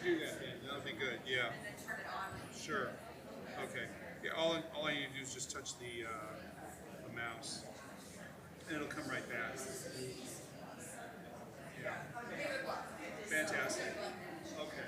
do that then. That'll be good. Yeah. And then turn it on. Sure. Okay. Yeah. All I need to do is just touch the mouse, and it'll come right back. Yeah. Fantastic. Okay.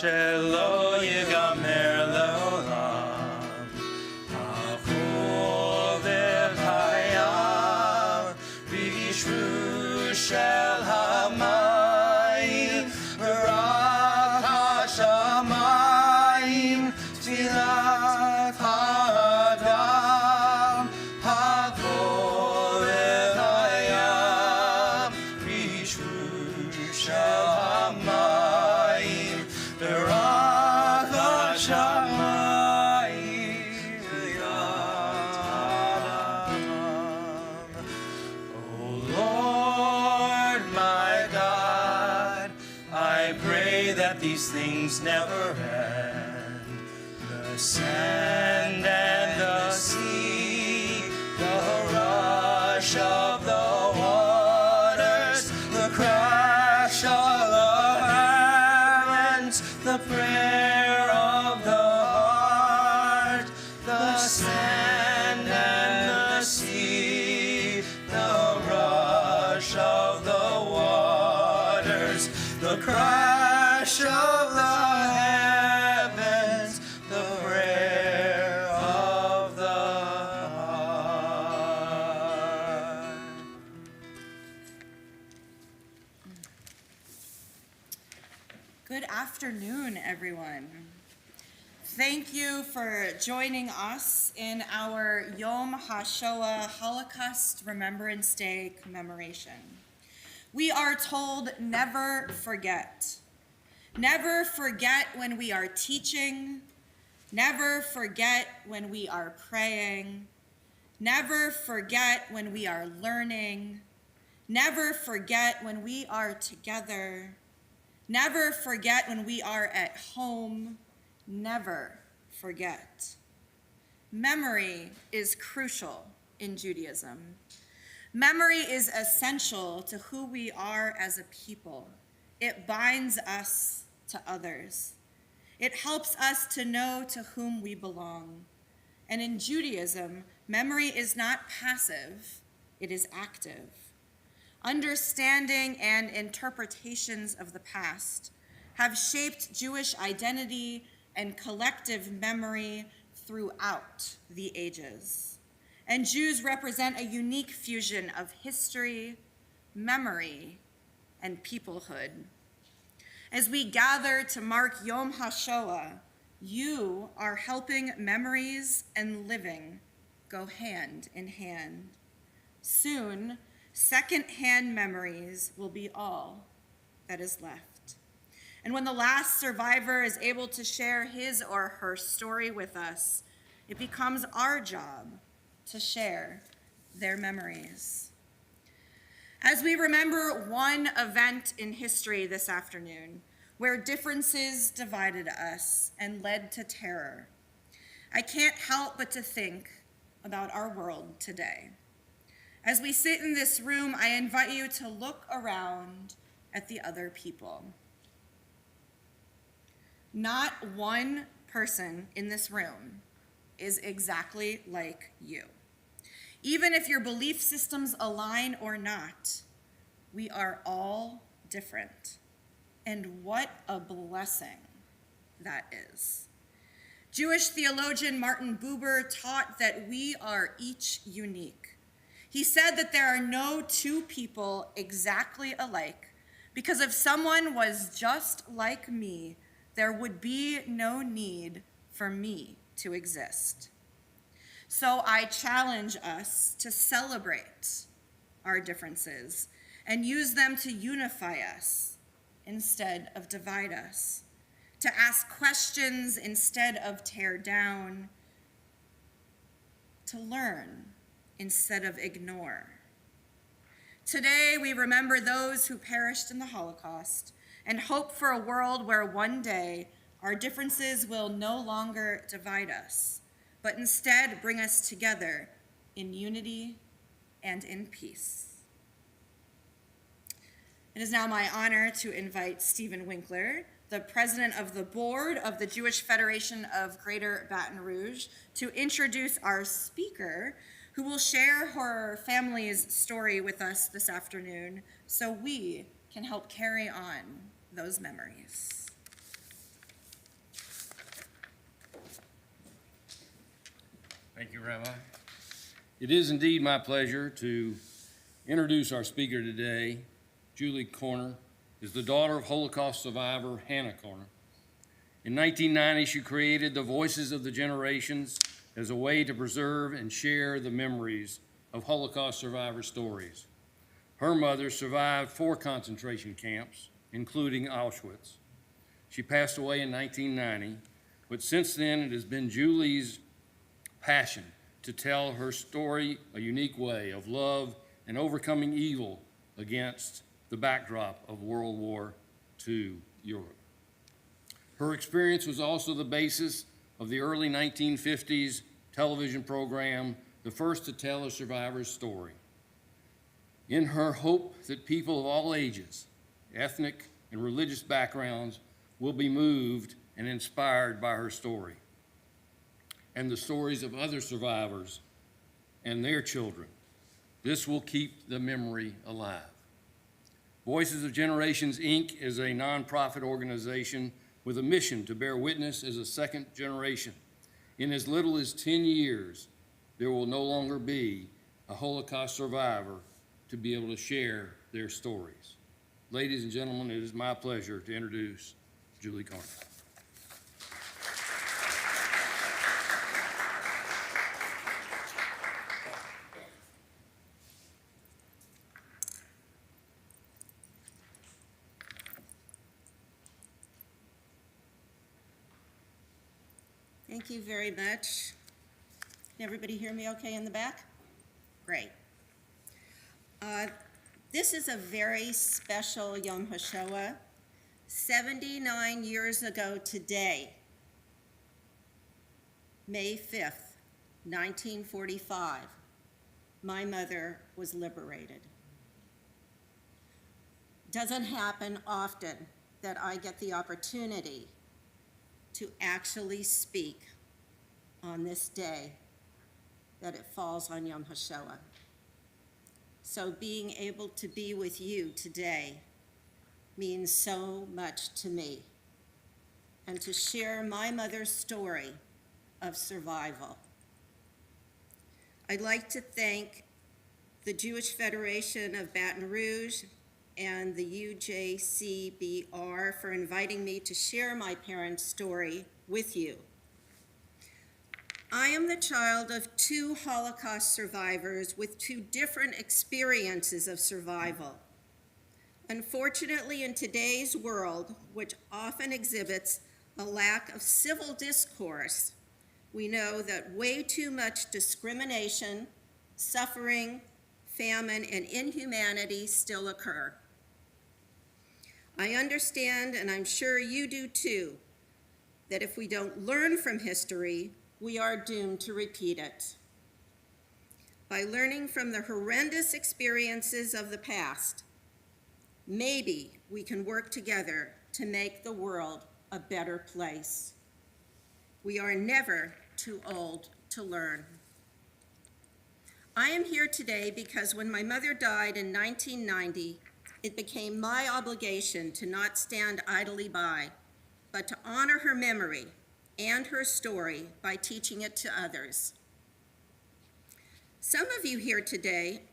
שלא ייגמר לעולם, החול והים וישרו של המים ורק השמיים תפילת האדם, החול והים וישרו shel hamayim berak hashamayim yadam. O Lord my God, I pray that these things never end. The sand and the sea, the rush of the waters, the crash of the heavens, the prayer of the heart, the sand and the sea, the rush of the waters, the crash of the heavens, the prayer of the heart. Good afternoon, everyone. Thank you for joining us in our Yom HaShoah Holocaust Remembrance Day commemoration. We are told never forget. Never forget when we are teaching. Never forget when we are praying. Never forget when we are learning. Never forget when we are together. Never forget when we are at home. Never forget. Memory is crucial in Judaism. Memory is essential to who we are as a people. It binds us to others. It helps us to know to whom we belong. And in Judaism, memory is not passive, it is active. Understanding and interpretations of the past have shaped Jewish identity and collective memory throughout the ages. And Jews represent a unique fusion of history, memory, and peoplehood. As we gather to mark Yom HaShoah, you are helping memories and living go hand in hand. Soon, second-hand memories will be all that is left. And when the last survivor is able to share his or her story with us, it becomes our job to share their memories. As we remember one event in history this afternoon, where differences divided us and led to terror, I can't help but to think about our world today. As we sit in this room, I invite you to look around at the other people. Not one person in this room is exactly like you. Even if your belief systems align or not, we are all different. And what a blessing that is. Jewish theologian Martin Buber taught that we are each unique. He said that there are no two people exactly alike, because if someone was just like me, there would be no need for me to exist. So I challenge us to celebrate our differences and use them to unify us instead of divide us, to ask questions instead of tear down, to learn instead of ignore. Today, we remember those who perished in the Holocaust and hope for a world where one day our differences will no longer divide us, but instead bring us together in unity and in peace. It is now my honor to invite Stephen Winkler, the president of the board of the Jewish Federation of Greater Baton Rouge, to introduce our speaker, who will share her family's story with us this afternoon so we can help carry on those memories. Thank you, Rabbi. It is indeed my pleasure to introduce our speaker today. Julie Kohner is the daughter of Holocaust survivor Hanna Kohner. In 1990, she created the Voices of the Generations as a way to preserve and share the memories of Holocaust survivor stories. Her mother survived 4 concentration camps, including Auschwitz. She passed away in 1990, but since then it has been Julie's passion to tell her story a unique way of love and overcoming evil against the backdrop of World War II Europe. Her experience was also the basis of the early 1950s television program, the first to tell a survivor's story. In her hope that people of all ages, ethnic and religious backgrounds will be moved and inspired by her story and the stories of other survivors and their children. This will keep the memory alive. Voices of Generations, Inc. is a nonprofit organization with a mission to bear witness as a second generation. In as little as 10 years, there will no longer be a Holocaust survivor to be able to share their stories. Ladies and gentlemen, it is my pleasure to introduce Julie Kohner. Thank you very much. Can everybody hear me okay in the back? Great. This is a very special Yom HaShoah. 79 years ago today, May 5th, 1945, my mother was liberated. Doesn't happen often that I get the opportunity to actually speak on this day that it falls on Yom HaShoah. So being able to be with you today means so much to me, and to share my mother's story of survival. I'd like to thank the Jewish Federation of Baton Rouge and the UJCBR for inviting me to share my parents' story with you. I am the child of 2 Holocaust survivors with 2 different experiences of survival. Unfortunately, in today's world, which often exhibits a lack of civil discourse, we know that way too much discrimination, suffering, famine, and inhumanity still occur. I understand, and I'm sure you do too, that if we don't learn from history, we are doomed to repeat it. By learning from the horrendous experiences of the past, maybe we can work together to make the world a better place. We are never too old to learn. I am here today because when my mother died in 1990, it became my obligation to not stand idly by, but to honor her memory and her story by teaching it to others. Some of you here today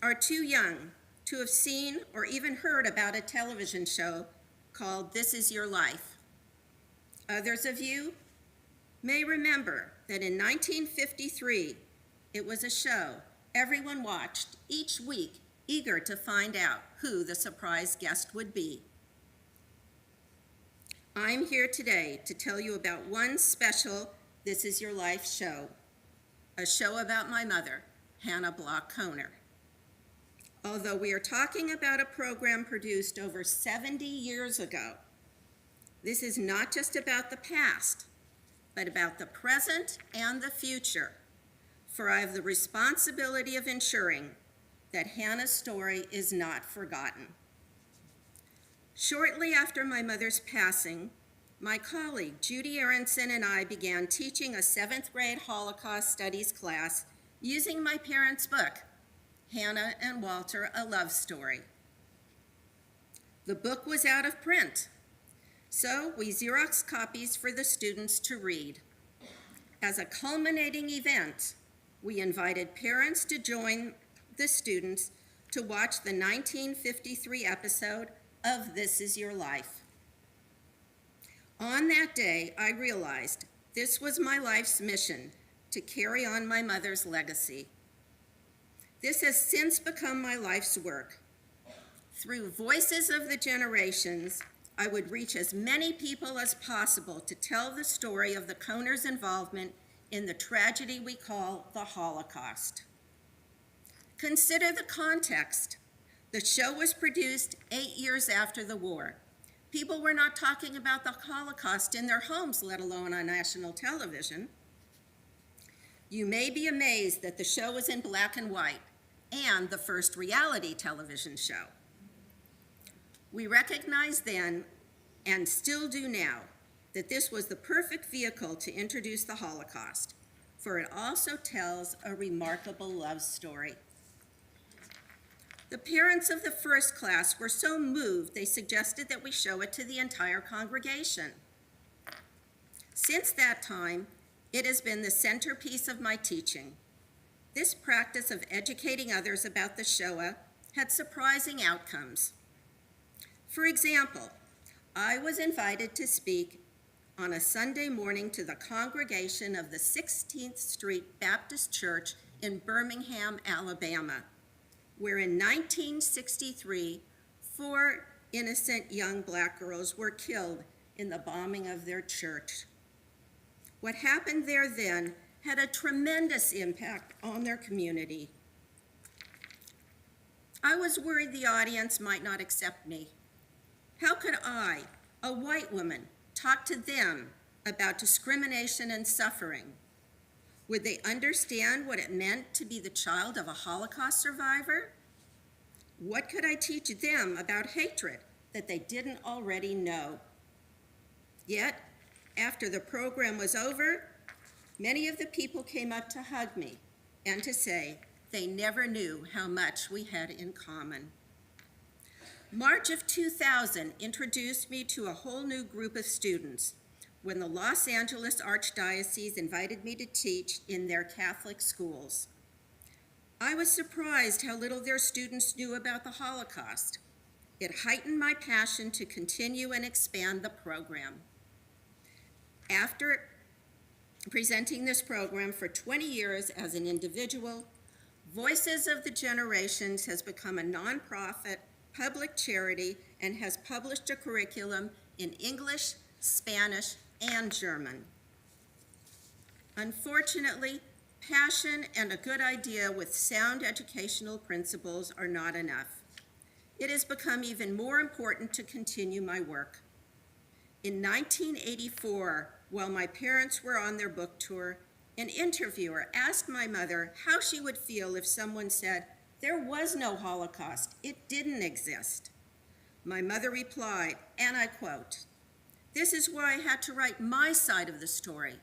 are too young to have seen or even heard about a television show called This Is Your Life. Others of you may remember that in 1953, it was a show everyone watched each week, eager to find out who the surprise guest would be. I'm here today to tell you about one special This Is Your Life show, a show about my mother, Hanna Kohner. Although we are talking about a program produced over 70 years ago, this is not just about the past, but about the present and the future, for I have the responsibility of ensuring that Hannah's story is not forgotten. Shortly after my mother's passing, my colleague Judy Aronson and I began teaching a 7th grade Holocaust studies class using my parents' book, Hannah and Walter, A Love Story. The book was out of print, so we Xeroxed copies for the students to read. As a culminating event, we invited parents to join the students to watch the 1953 episode of This Is Your Life. On that day, I realized this was my life's mission, to carry on my mother's legacy. This has since become my life's work, Through Voices of the Generations, I would reach as many people as possible to tell the story of the Kohners' involvement in the tragedy we call the Holocaust. Consider the context. The show was produced 8 years after the war. People were not talking about the Holocaust in their homes, let alone on national television. You may be amazed that the show was in black and white and the first reality television show. We recognized then, and still do now, that this was the perfect vehicle to introduce the Holocaust, for it also tells a remarkable love story. The parents of the first class were so moved they suggested that we show it to the entire congregation. Since that time, it has been the centerpiece of my teaching. This practice of educating others about the Shoah had surprising outcomes. For example, I was invited to speak on a Sunday morning to the congregation of the 16th Street Baptist Church in Birmingham, Alabama, where in 1963, 4 innocent young black girls were killed in the bombing of their church. What happened there then had a tremendous impact on their community. I was worried the audience might not accept me. How could I, a white woman, talk to them about discrimination and suffering? Would they understand what it meant to be the child of a Holocaust survivor? What could I teach them about hatred that they didn't already know? Yet, after the program was over, many of the people came up to hug me and to say they never knew how much we had in common. March of 2000 introduced me to a whole new group of students when the Los Angeles Archdiocese invited me to teach in their Catholic schools. I was surprised how little their students knew about the Holocaust. It heightened my passion to continue and expand the program. After presenting this program for 20 years as an individual, Voices of the Generations has become a nonprofit public charity and has published a curriculum in English, Spanish, and German. Unfortunately, passion and a good idea with sound educational principles are not enough. It has become even more important to continue my work. In 1984, while my parents were on their book tour, an interviewer asked my mother how she would feel if someone said, "There was no Holocaust, it didn't exist." My mother replied, and I quote, "This is why I had to write my side of the story.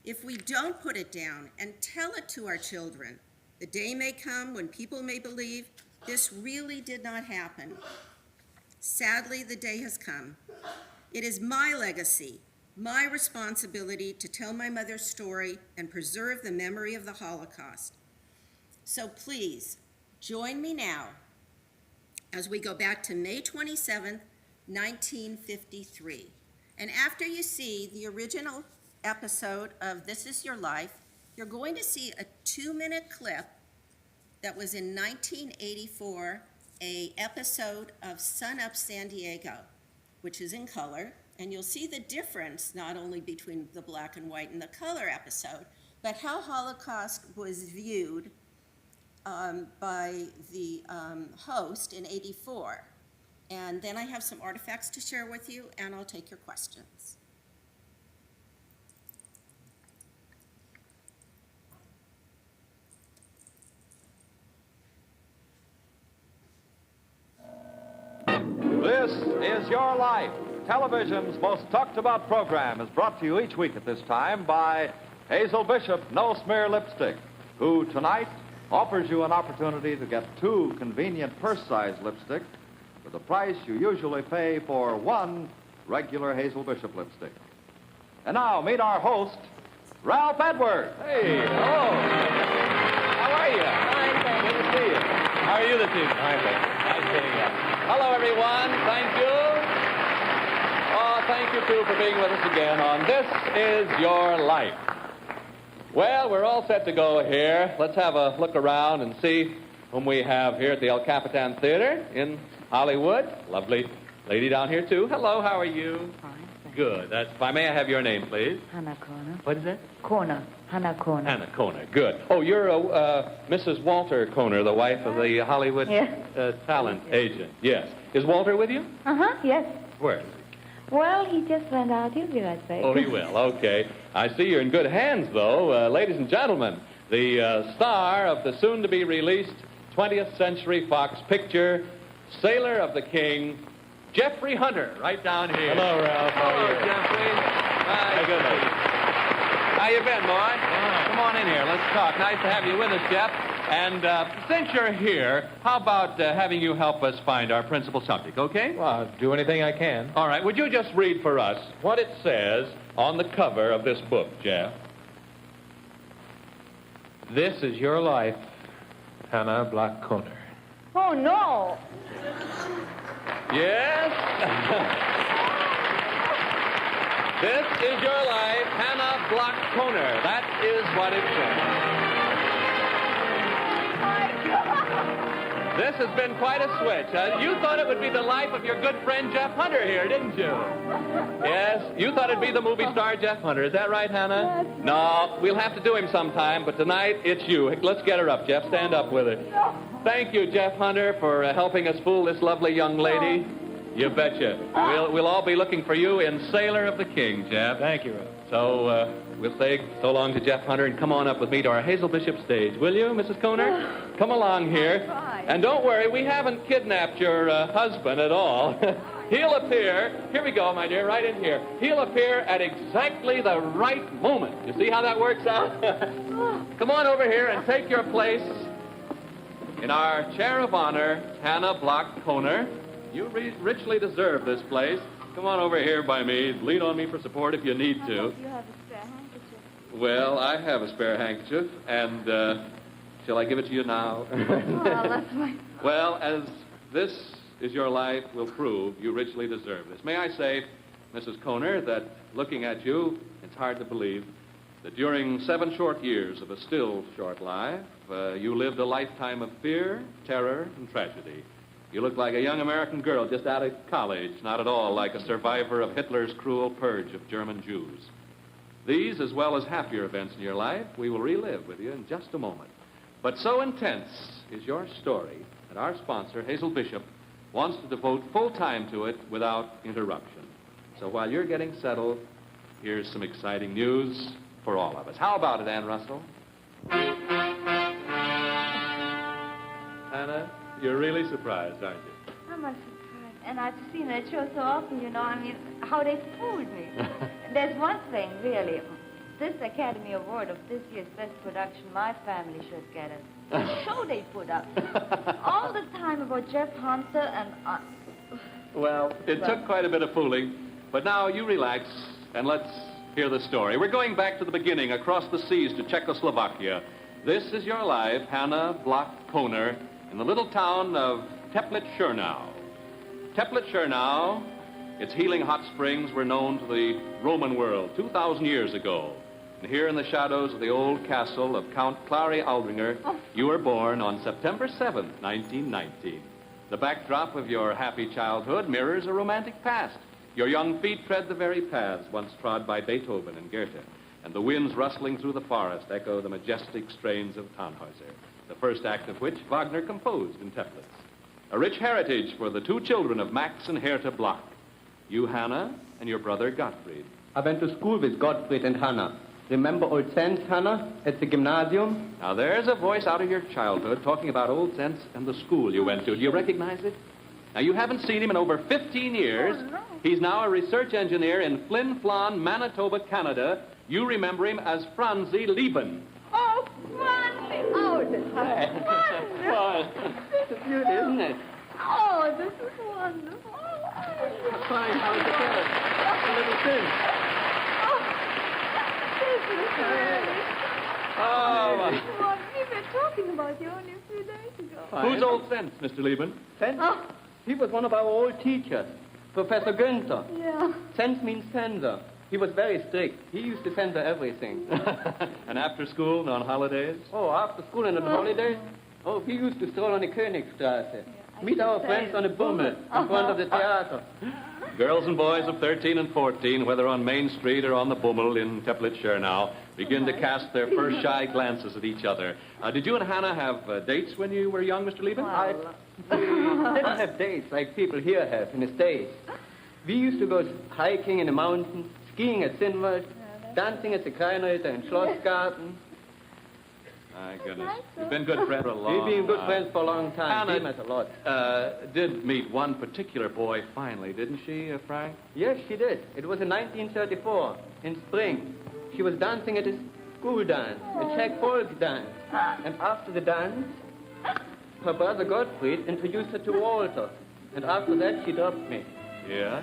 If we don't put it down and tell it to our children, the day may come when people may believe this really did not happen." Sadly, the day has come. It is my legacy, my responsibility to tell my mother's story and preserve the memory of the Holocaust. So please, join me now as we go back to May 27th, 1953. And after you see the original episode of This Is Your Life, you're going to see a 2-minute clip that was in 1984, an episode of Sun Up San Diego, which is in color. And you'll see the difference not only between the black and white and the color episode, but how Holocaust was viewed by the host in '84. And then I have some artifacts to share with you, and I'll take your questions. This is Your Life. Television's most talked about program is brought to you each week at this time by Hazel Bishop No Smear Lipstick, who tonight offers you an opportunity to get 2 convenient purse-sized lipsticks for the price you usually pay for 1 regular Hazel Bishop lipstick. And now, meet our host, Ralph Edwards. Hey, hello. How are you? Fine, thank you. Good to see you. How are you this evening? Fine, thank you. Nice seeing you. Hello, everyone. Thank you. Oh, thank you, too, for being with us again on This Is Your Life. Well, we're all set to go here. Let's have a look around and see whom we have here at the El Capitan Theater in Hollywood. Lovely lady down here, too. Hello, how are you? Fine. Good. That's fine. May I have your name, please? Hanna Kohner. What is that? Kohner. Hanna Kohner. Hanna Kohner. Good. Oh, you're Mrs. Walter Kohner, the wife of the Hollywood Yes. talent agent. Yes. Is Walter with you? Uh-huh, yes. Where? Well, he just went out. He'll be right back. Oh, he will. Okay. I see you're in good hands, though. Ladies and gentlemen, the star of the soon-to-be-released 20th Century Fox picture, Sailor of the King, Jeffrey Hunter, right down here. Hello, Ralph. How Hello, are you? Jeffrey. Hi, good. How you been, boy? Come on in here. Let's talk. Nice to have you with us, Jeff. And since you're here, how about having you help us find our principal subject, okay? Well, I'll do anything I can. All right. Would you just read for us what it says on the cover of this book, Jeff? This is your life, Hanna Kohner. Oh, no. Yes? This is your life, Hanna Kohner. That is what it says. This has been quite a switch. You thought it would be the life of your good friend Jeff Hunter here, didn't you? Yes? You thought it'd be the movie star Jeff Hunter. Is that right, Hannah? Yes. No, we'll have to do him sometime, but tonight it's you. Let's get her up, Jeff. Stand up with her. Thank you, Jeff Hunter, for helping us fool this lovely young lady. You betcha. We'll all be looking for you in Sailor of the King, Jeff. Thank you, Ralph. So, we'll say so long to Jeff Hunter and come on up with me to our Hazel Bishop stage, will you, Mrs. Kohner? Come along here. try. And don't worry, we haven't kidnapped your husband at all. He'll appear, here we go, my dear, right in here. He'll appear at exactly the right moment. You see how that works out? Come on over here and take your place in our chair of honor, Hanna Kohner. You richly deserve this place. Come on over here by me. Lean on me for support if you need to. You have a spare handkerchief. Well, I have a spare handkerchief, and shall I give it to you now? Oh, that's right. Well, as this is your life will prove, you richly deserve this. May I say, Mrs. Kohner, that looking at you, it's hard to believe that during 7 short years of a still short life, you lived a lifetime of fear, terror, and tragedy. You look like a young American girl just out of college, not at all like a survivor of Hitler's cruel purge of German Jews. These, as well as happier events in your life, we will relive with you in just a moment. But so intense is your story that our sponsor, Hazel Bishop, wants to devote full time to it without interruption. So while you're getting settled, here's some exciting news for all of us. How about it, Ann Russell? Hannah, you're really surprised, aren't you? I'm not surprised. And I've seen that show so often, you know, I mean, how they fooled me. There's one thing, really. This Academy Award of this year's Best Production, my family should get it. The show they put up. All the time about Jeff Hunter and... Well, it took quite a bit of fooling, but now you relax and let's hear the story. We're going back to the beginning, across the seas to Czechoslovakia. This is your life, Hanna Kohner, in the little town of Teplitz-Schernau. Teplitz-Schernau, its healing hot springs were known to the Roman world 2,000 years ago. And here in the shadows of the old castle of Count Clary Aldringer, you were born on September 7th, 1919. The backdrop of your happy childhood mirrors a romantic past. Your young feet tread the very paths once trod by Beethoven and Goethe, and the winds rustling through the forest echo the majestic strains of Tannhäuser, the first act of which Wagner composed in Teplitz. A rich heritage for the 2 children of Max and Hertha Bloch, you, Hannah, and your brother Gottfried. I went to school with Gottfried and Hannah. Remember old Saints, Hannah, at the gymnasium? Now, there's a voice out of your childhood talking about old Sense and the school you went to. Do you recognize it? Now, you haven't seen him in over 15 years. Oh, no. He's now a research engineer in Flin Flon, Manitoba, Canada. You remember him as Franzi Lieben. Oh, Franzi! Oh, this is wonderful. Well, it's beautiful, isn't it? Oh, this is wonderful. Fine, how's the cat? A little thin. This is great. Oh, Well, we were talking about you only a few days ago. who's old Sense, Mr. Lieben? Sense? Oh, He was one of our old teachers, Professor Günther. yeah. Sense means censor. He was very strict. He used to censor everything. And after school and on holidays? Oh, after school and on holidays? Oh, he used to stroll on the Königstrasse. Meet our friends on the Bummel in front of the theater. Girls and boys of 13 and 14, whether on Main Street or on the Bummel in Teplitz-Schernau, begin to cast their first shy glances at each other. Did you and Hannah have dates when you were young, Mr. Lieben? We didn't have dates like people here have in the States. We used to go hiking in the mountains, skiing at Sinwald, dancing at the Kleinreiter and Schlossgarten. My goodness. You've been good friends for a long We've been good time. friends for a long time. Hannah We met a lot. did meet one particular boy finally, didn't she, Frank? Yes, she did. It was in 1934, in spring. She was dancing at a school dance, a Czech folk dance. And after the dance, her brother Gottfried introduced her to Walter. And after that, she dropped me. Yeah?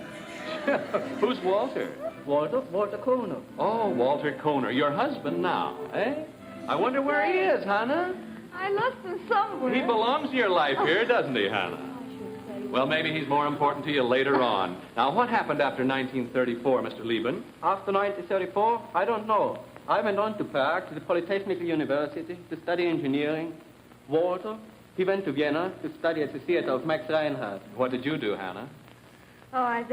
Who's Walter? Walter Kohner. Oh, Walter Kohner, your husband now, eh? I wonder where he is, Hannah. I lost him somewhere. He belongs to your life here, doesn't he, Hannah? Well, maybe he's more important to you later on. Now, what happened after 1934, Mr. Lieben? After 1934, I don't know. I went on to Prague, to the Polytechnical University, to study engineering. Walter, he went to Vienna to study at the theater of Max Reinhardt. What did you do, Hannah? Oh, I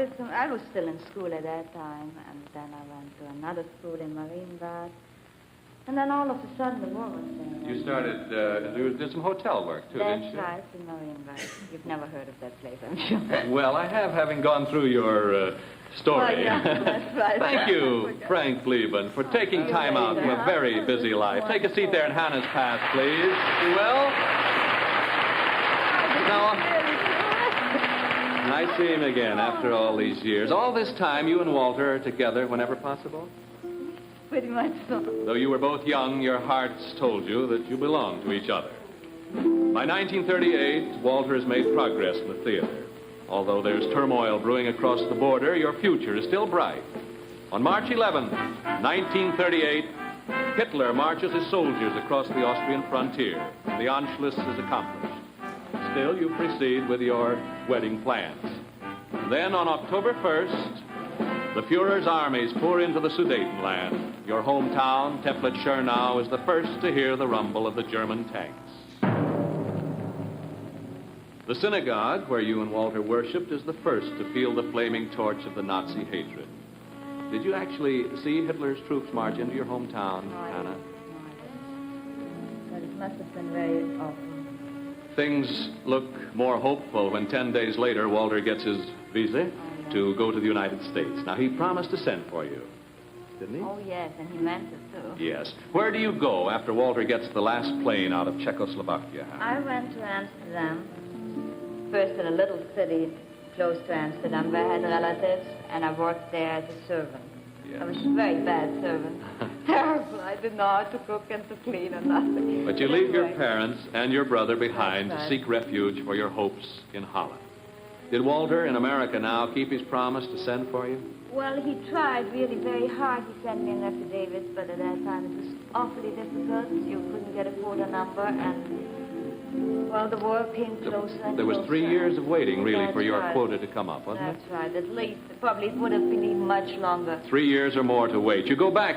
was still in school at that time, and then I went to another school in Marienbad. And then all of a sudden the war was there. You started, you did some hotel work, too, didn't That's you? right, in Marienbad. You've never heard of that place, I'm sure. Well, I have, having gone through your story. Oh, yeah, that's right. Thank you, Frank Lieben, for taking time out from a very busy life. Take a seat there in Hannah's path, please, if you will. Now, nice seeing him again after all these years. All this time, you and Walter are together whenever possible? Pretty much so. Though you were both young, your hearts told you that you belonged to each other. By 1938, Walter has made progress in the theater. Although there's turmoil brewing across the border, your future is still bright. On March 11, 1938, Hitler marches his soldiers across the Austrian frontier, and the Anschluss is accomplished. Still, you proceed with your wedding plans. Then, on October 1st, the Fuhrer's armies pour into the Sudetenland. Your hometown, Teplitz-Schernau, is the first to hear the rumble of the German tanks. The synagogue, where you and Walter worshipped, is the first to feel the flaming torch of the Nazi hatred. Did you actually see Hitler's troops march into your hometown, Hannah? But it must have been very awful. Things look more hopeful when 10 days later Walter gets his visa to go to the United States. Now, he promised to send for you, didn't he? Oh, yes, and he meant it, too. Yes. Where do you go after Walter gets the last plane out of Czechoslovakia? I went to Amsterdam, first in a little city close to Amsterdam where I had relatives, and I worked there as a servant. Yes. I was a very bad servant. Terrible. I didn't know how to cook and to clean or nothing. But you leave your Anyway. parents and your brother behind That's to right. seek refuge for your hopes in Holland. Did Walter, in America now, keep his promise to send for you? Well, he tried really very hard. He sent me an affidavit, but at that time it was awfully difficult. You couldn't get a photo number, and, well, the war came closer and There was closer. 3 years of waiting, really, for That's your right. quota to come up, wasn't That's right. At least. Probably it would have been even much longer. it? 3 years or more to wait. You go back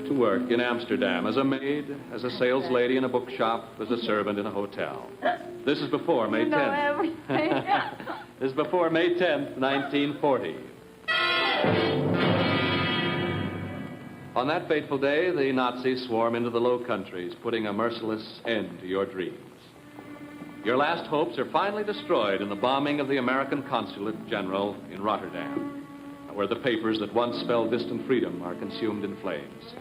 to work in Amsterdam as a maid, as a sales lady in a bookshop, as a servant in a hotel. This is before May 10th. You know everything. This is before May 10th, 1940. On that fateful day, the Nazis swarm into the Low Countries, putting a merciless end to your dreams. Your last hopes are finally destroyed in the bombing of the American Consulate General in Rotterdam, where the papers that once spelled distant freedom are consumed in flames.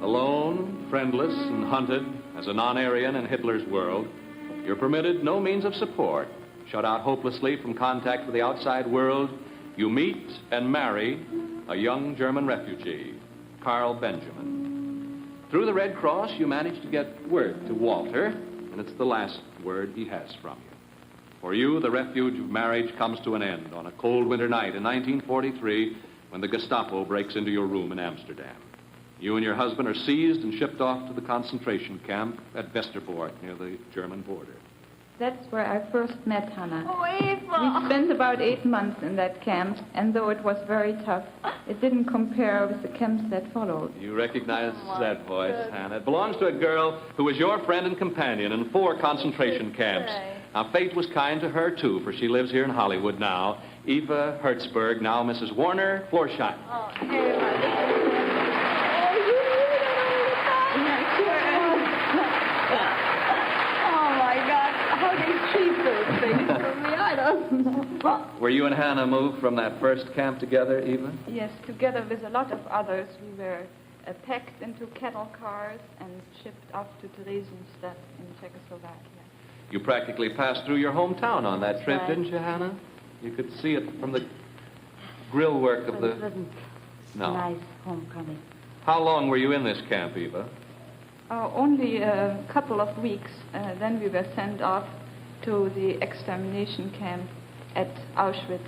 Alone, friendless, and hunted as a non-Aryan in Hitler's world, you're permitted no means of support. Shut out hopelessly from contact with the outside world, you meet and marry a young German refugee, Carl Benjamin. Through the Red Cross, you manage to get word to Walter, and it's the last word he has from you. For you, the refuge of marriage comes to an end on a cold winter night in 1943 when the Gestapo breaks into your room in Amsterdam. You and your husband are seized and shipped off to the concentration camp at Westerbork near the German border. That's where I first met Hannah. Oh, Eva! We spent about 8 months in that camp, and though it was very tough, it didn't compare with the camps that followed. You recognize that voice, Hannah. It belongs to a girl who was your friend and companion in 4 concentration camps. Now, fate was kind to her, too, for she lives here in Hollywood now. Eva Hertzberg, now Mrs. Warner Florsheim. Oh, hey, oh, my God. How they treat those things for me, I don't know. Were you and Hannah moved from that first camp together, Eva? Yes, together with a lot of others, we were packed into cattle cars and shipped off to Theresienstadt in Czechoslovakia. You practically passed through your hometown on that trip, right. didn't you, Hannah? You could see it from the grill work of But the... it wasn't No. nice homecoming. How long were you in this camp, Eva? Only a couple of weeks. Then we were sent off to the extermination camp at Auschwitz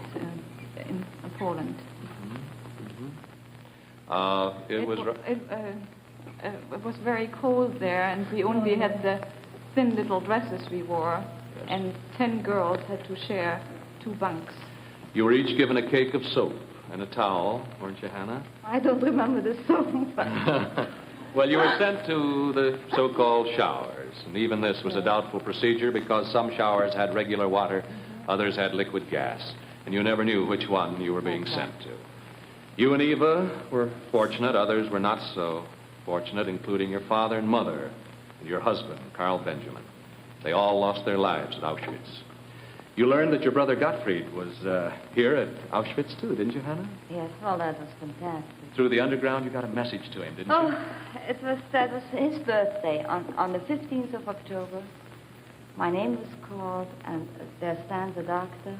in Poland. It was... It was very cold there, and we only had the thin little dresses we wore, and 10 girls had to share 2 bunks. You were each given a cake of soap and a towel, weren't you, Hannah? I don't remember the song, but... Well, you were sent to the so-called showers, and even this was a doubtful procedure because some showers had regular water, others had liquid gas, and you never knew which one you were being sent to. You and Eva were fortunate, others were not so fortunate, including your father and mother and your husband, Carl Benjamin. They all lost their lives at Auschwitz. You learned that your brother Gottfried was here at Auschwitz, too, didn't you, Hannah? Yes, well, that was fantastic. Through the underground, you got a message to him, didn't you? Oh, that was his birthday on the 15th of October. My name was called, and there stands a doctor.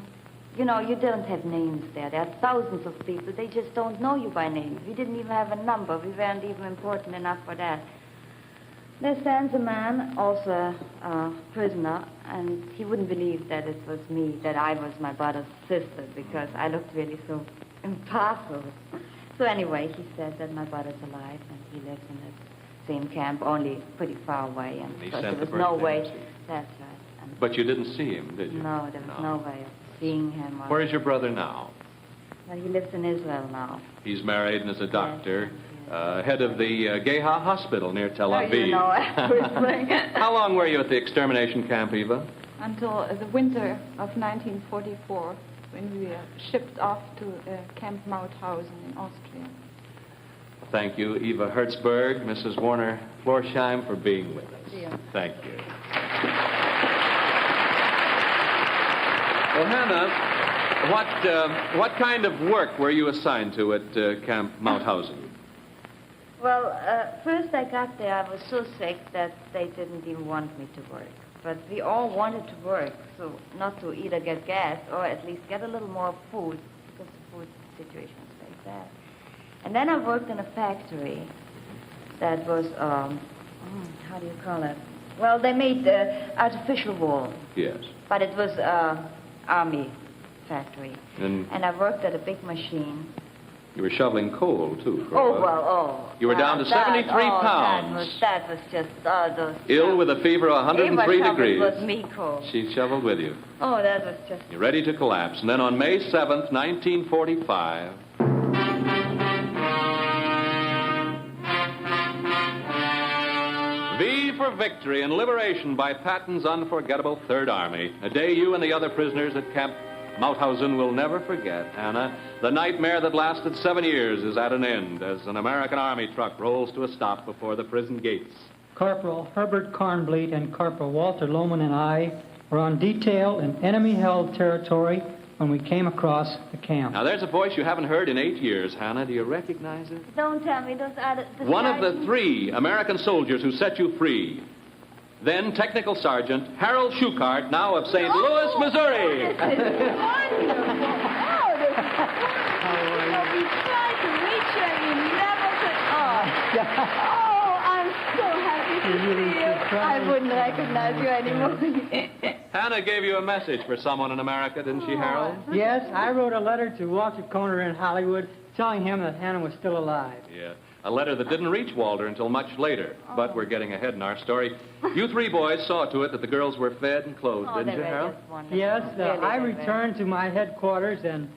You know, you don't have names there. There are thousands of people. They just don't know you by name. We didn't even have a number. We weren't even important enough for that. There stands a man, also a prisoner, and he wouldn't believe that it was me, that I was my brother's sister, because I looked really so impossible. So anyway, he said that my brother's alive, and he lives in the same camp, only pretty far away, and He because sent there the was no birthday way. message. That's right. And But you didn't see him, did you? no, there was no way of seeing him. Or, Where is your brother now? well, he lives in Israel now. He's married and is a doctor, head of the Geha Hospital near Tel Oh, Aviv. you know everything. How long were you at the extermination camp, Eva? Until the winter of 1944, when we were shipped off to Camp Mauthausen in Austria. Thank you, Eva Hertzberg, Mrs. Warner Florsheim, for being with us. Yeah. Thank you. Well, Hannah, what kind of work were you assigned to at Camp Mauthausen? Well, first I got there, I was so sick that they didn't even want me to work. But we all wanted to work, so not to either get gas or at least get a little more food, because the food situation was very bad. And then I worked in a factory that was, how do you call it? Well, they made artificial wool. Yes. But it was army factory. And I worked at a big machine. you were shoveling coal, too. You were down to 73 pounds. That was just, those... Ill with a fever of 103 Eva degrees. shoveled with me, Cole. She shoveled with you. Oh, that was just... You're ready to collapse. And then on May 7th, 1945... V for victory and liberation by Patton's unforgettable Third Army. A day you and the other prisoners at Camp Mauthausen will never forget, Hannah. The nightmare that lasted 7 years is at an end as an American Army truck rolls to a stop before the prison gates. Corporal Herbert Kornbleet and Corporal Walter Lohman and I were on detail in enemy-held territory when we came across the camp. Now, there's a voice you haven't heard in 8 years, Hannah. Do you recognize it? Don't tell me, those are the One of the sergeants. 3 American soldiers who set you free. Then Technical Sergeant Harold Schuchart, now of St. Louis, Missouri. This is wonderful. Oh, this is wonderful. We tried to reach you and you never could. Oh, I'm so happy to see you. I wouldn't recognize you anymore. Hannah gave you a message for someone in America, didn't she, Harold? Yes, I wrote a letter to Walter Kohner in Hollywood telling him that Hannah was still alive. Yeah. A letter that didn't reach Walter until much later. But we're getting ahead in our story. You 3 boys saw to it that the girls were fed and clothed, didn't you, Harold? Yes, I returned to my headquarters, and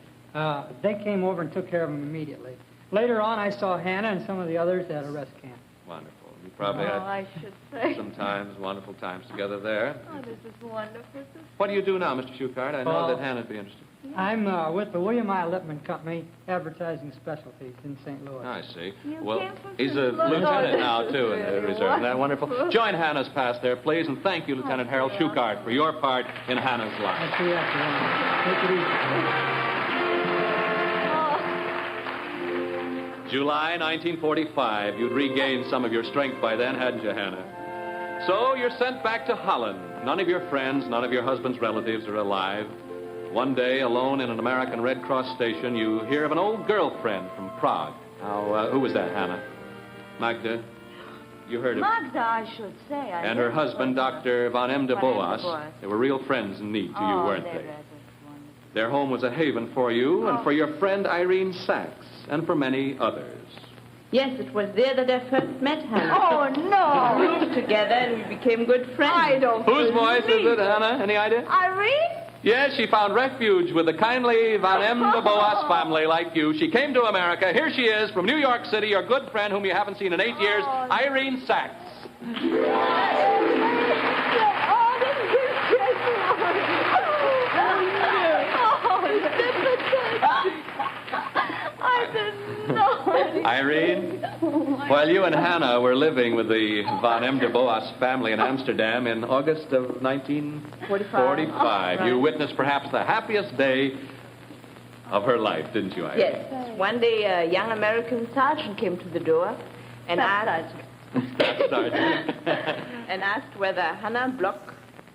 they came over and took care of them immediately. Later on, I saw Hannah and some of the others at a rest camp. Wonderful. You probably had I should say. sometimes wonderful times together there. Oh, this is wonderful. What do you do now, Mr. Schuchart? I know that Hannah'd be interested. I'm with the William I. Lipman Company, advertising specialties in St. Louis. I see. You Well, came from he's a St. Louis. lieutenant now, This too, is in the really reserve. Isn't that wonderful? wonderful. Join Hannah's pass there, please, and thank you, Lieutenant Harold Schuchart, for your part in Hannah's life. I'll see you after one. Take it easy. July 1945. You'd regained some of your strength by then, hadn't you, Hannah? So you're sent back to Holland. None of your friends, none of your husband's relatives are alive. One day, alone in an American Red Cross station, you hear of an old girlfriend from Prague. Now, who was that, Hannah? Magda? You heard of her. Magda, I should say. And her husband, Dr. Von M. de Boas. They were real friends in need to you, weren't they? Their home was a haven for you and for your friend Irene Sachs and for many others. Yes, it was there that I first met Hannah. Oh, no. We lived together and we became good friends. I don't Whose voice is it, Hannah? Any idea? Irene? Yes, she found refuge with the kindly Von M. de Boas family like you. She came to America. Here she is from New York City, your good friend whom you haven't seen in 8 years, Irene Sachs. I didn't know. Irene, while you and Hannah were living with the Von M. de Boas family in Amsterdam in August of 1945, you witnessed perhaps the happiest day of her life, didn't you, Irene? Yes. One day a young American sergeant came to the door and asked and asked whether Hannah Bloch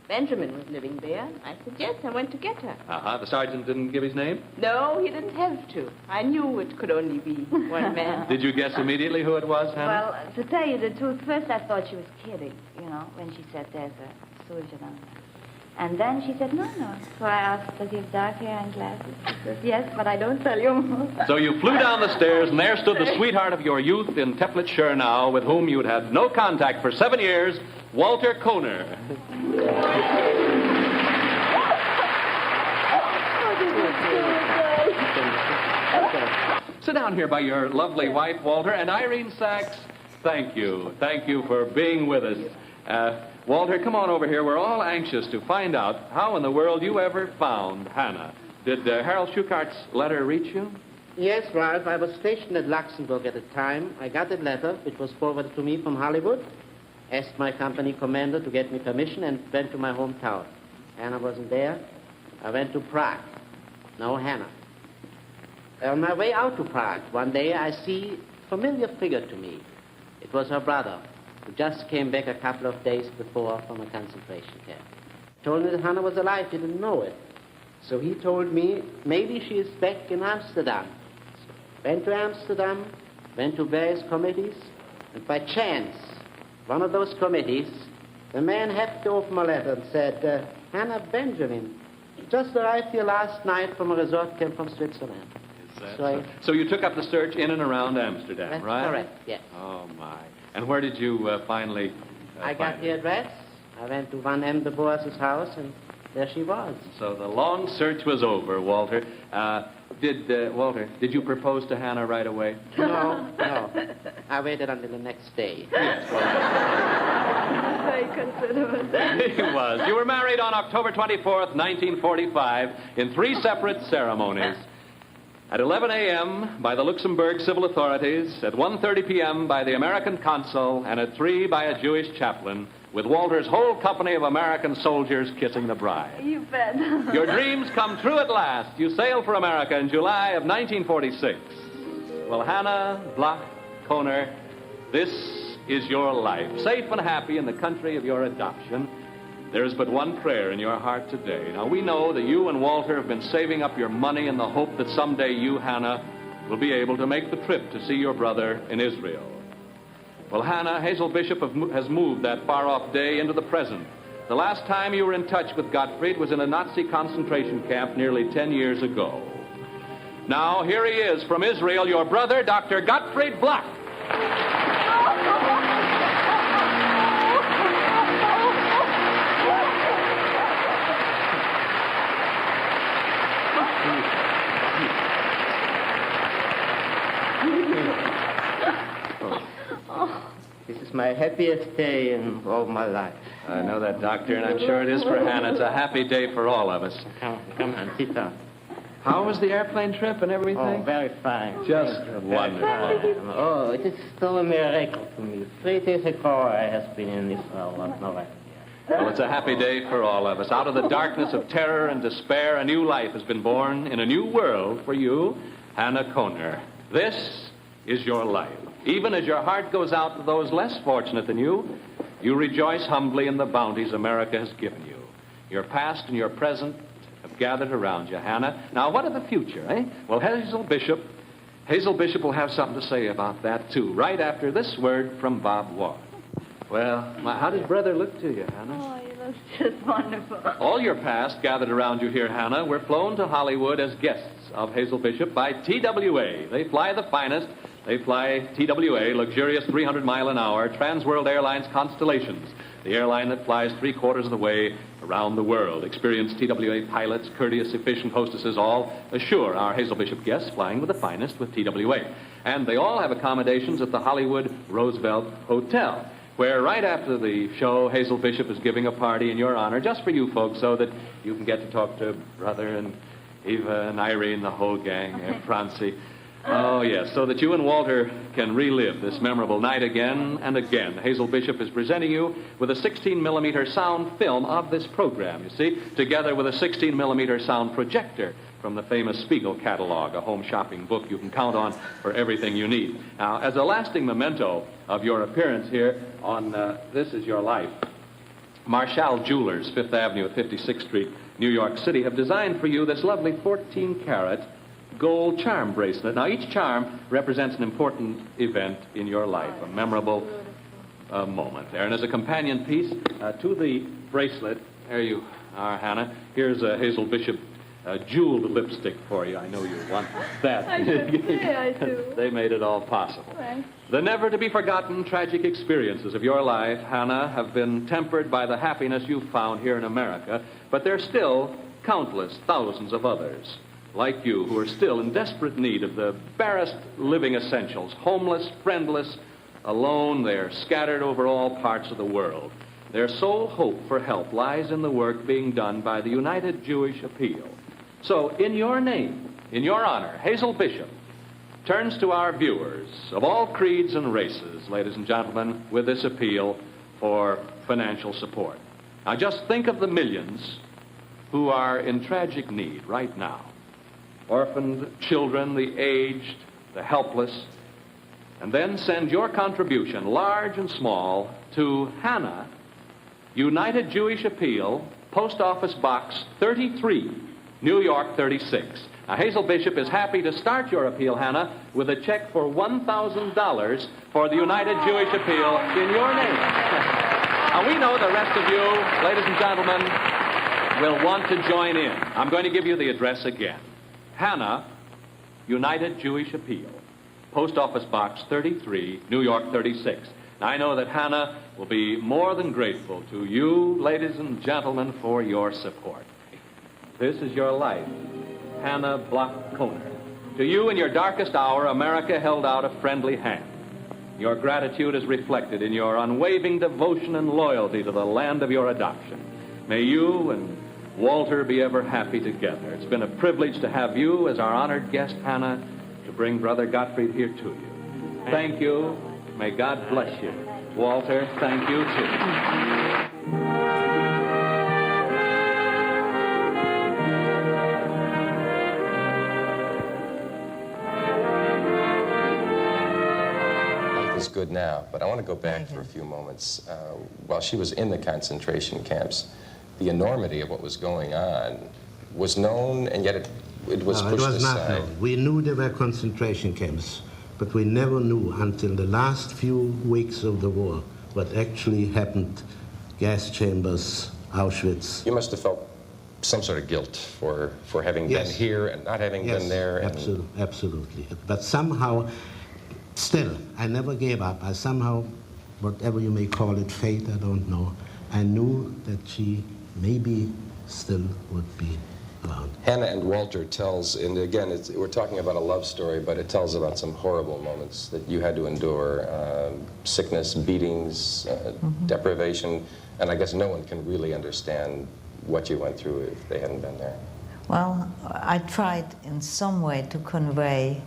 Benjamin was living there. I said, yes, I went to get her. The sergeant didn't give his name? No, he didn't have to. I knew it could only be one man. Did you guess immediately who it was, Hannah? Well, to tell you the truth, first I thought she was kidding, when she said there's a soldier down there. And then she said, no. So I asked, does he have dark hair and glasses? She says, yes, but I don't tell you. So you flew down the stairs, and there stood the sweetheart of your youth in Teplitz-Schernau, with whom you'd had no contact for 7 years, Walter Kohner. Sit down here by your lovely wife, Walter, and Irene Sachs, thank you. Thank you for being with us. Walter, come on over here. We're all anxious to find out how in the world you ever found Hannah. Did Harold Schuchart's letter reach you? Yes, Ralph. I was stationed at Luxembourg at the time. I got a letter, which was forwarded to me from Hollywood, asked my company commander to get me permission, and went to my hometown. Hannah wasn't there. I went to Prague. No Hannah. On my way out to Prague, one day I see a familiar figure to me. It was her brother, who just came back a couple of days before from a concentration camp. Told me that Hannah was alive, didn't know it. So he told me maybe she is back in Amsterdam. So went to Amsterdam, went to various committees, and by chance, one of those committees, the man had to open my letter and said, Hannah Benjamin, just arrived here last night from a resort camp from Switzerland. So you took up the search in and around Amsterdam, That's right? correct, yes. Oh, my. And where did you finally I got the address. I went to Von M. de Boas's house, and there she was. So the long search was over, Walter. Walter, did you propose to Hannah right away? No. I waited until the next day. Very considerate. He was. You were married on October 24th, 1945, in 3 separate ceremonies. At 11 a.m. by the Luxembourg civil authorities, at 1:30 p.m. by the American consul, and at 3 by a Jewish chaplain, with Walter's whole company of American soldiers kissing the bride. You bet. Your dreams come true at last. You sail for America in July of 1946. Well, Hanna Kohner, this is your life, safe and happy in the country of your adoption. There is but one prayer in your heart today. Now, we know that you and Walter have been saving up your money in the hope that someday you, Hannah, will be able to make the trip to see your brother in Israel. Well, Hannah, Hazel Bishop has moved that far-off day into the present. The last time you were in touch with Gottfried was in a Nazi concentration camp nearly 10 years ago. Now, here he is from Israel, your brother, Dr. Gottfried Bloch. This is It's my happiest day in all my life. I know that, Doctor, and I'm sure it is for Hanna. It's a happy day for all of us. Come on, sit down. How was the airplane trip and everything? Oh, very fine. Just wonderful. Oh, it is still a miracle to me. 3 days ago, I have been in Israel. No idea. Well, it's a happy day for all of us. Out of the darkness of terror and despair, a new life has been born in a new world for you, Hanna Kohner. This is your life. Even as your heart goes out to those less fortunate than you rejoice humbly in the bounties America has given you. Your past and your present have gathered around you, Hanna. Now, what of the future, eh? Well, Hazel Bishop will have something to say about that, too, right after this word from Bob Ward. Well, how did Brother look to you, Hanna? Oh, he looks just wonderful. All your past gathered around you here, Hanna, were flown to Hollywood as guests of Hazel Bishop by TWA. They fly the finest. They fly TWA, luxurious 300-mile-an-hour Transworld Airlines Constellations, the airline that flies 3/4 of the way around the world. Experienced TWA pilots, courteous, efficient hostesses, all assure our Hazel Bishop guests flying with the finest with TWA. And they all have accommodations at the Hollywood Roosevelt Hotel, where right after the show, Hazel Bishop is giving a party in your honor, just for you folks, so that you can get to talk to Brother and Eva and Irene, the whole gang, and Francie. Oh, yes, so that you and Walter can relive this memorable night again and again. Hazel Bishop is presenting you with a 16-millimeter sound film of this program, you see, together with a 16-millimeter sound projector from the famous Spiegel catalog, a home shopping book you can count on for everything you need. Now, as a lasting memento of your appearance here on This Is Your Life, Marshall Jewelers, 5th Avenue at 56th Street, New York City, have designed for you this lovely 14-carat gold charm bracelet. Now, each charm represents an important event in your life, a memorable moment there. And as a companion piece to the bracelet, there you are, Hanna. Here's a Hazel Bishop jeweled lipstick for you. I know you want that. I do. They made it all possible. Thanks. The never-to-be-forgotten tragic experiences of your life, Hanna, have been tempered by the happiness you've found here in America, but there's still countless thousands of others like you who are still in desperate need of the barest living essentials, homeless, friendless, alone. They're scattered over all parts of the world. Their sole hope for help lies in the work being done by the United Jewish Appeal. So, in your name, in your honor, Hazel Bishop turns to our viewers of all creeds and races, ladies and gentlemen, with this appeal for financial support. Now, just think of the millions who are in tragic need right now. Orphaned children, the aged, the helpless, and then send your contribution, large and small, to Hanna, United Jewish Appeal, Post Office Box 33, New York 36. Now, Hazel Bishop is happy to start your appeal, Hanna, with a check for $1,000 for the United Jewish Appeal in your name. Now, we know the rest of you, ladies and gentlemen, will want to join in. I'm going to give you the address again. Hanna, United Jewish Appeal, Post Office Box 33, New York 36. Now, I know that Hanna will be more than grateful to you, ladies and gentlemen, for your support. This is your life, Hanna Kohner. To you, in your darkest hour, America held out a friendly hand. Your gratitude is reflected in your unwavering devotion and loyalty to the land of your adoption. May you and Walter be ever happy together. It's been a privilege to have you as our honored guest, Hanna, to bring Brother Gottfried here to you. Thank you. May God bless you. Walter, thank you, too. Is good now, but I want to go back for a few moments. While she was in the concentration camps, the enormity of what was going on was known, and yet it was pushed aside. It was not known. We knew there were concentration camps, but we never knew until the last few weeks of the war what actually happened. Gas chambers, Auschwitz. You must have felt some sort of guilt for having been here and not having been there. And... Absolutely. But somehow, still, I never gave up. I somehow, whatever you may call it, fate, I don't know, I knew that she maybe still would be around. Hanna and Walter tells, and again, we're talking about a love story, but it tells about some horrible moments that you had to endure, sickness, beatings, deprivation, and I guess no one can really understand what you went through if they hadn't been there. Well, I tried in some way to convey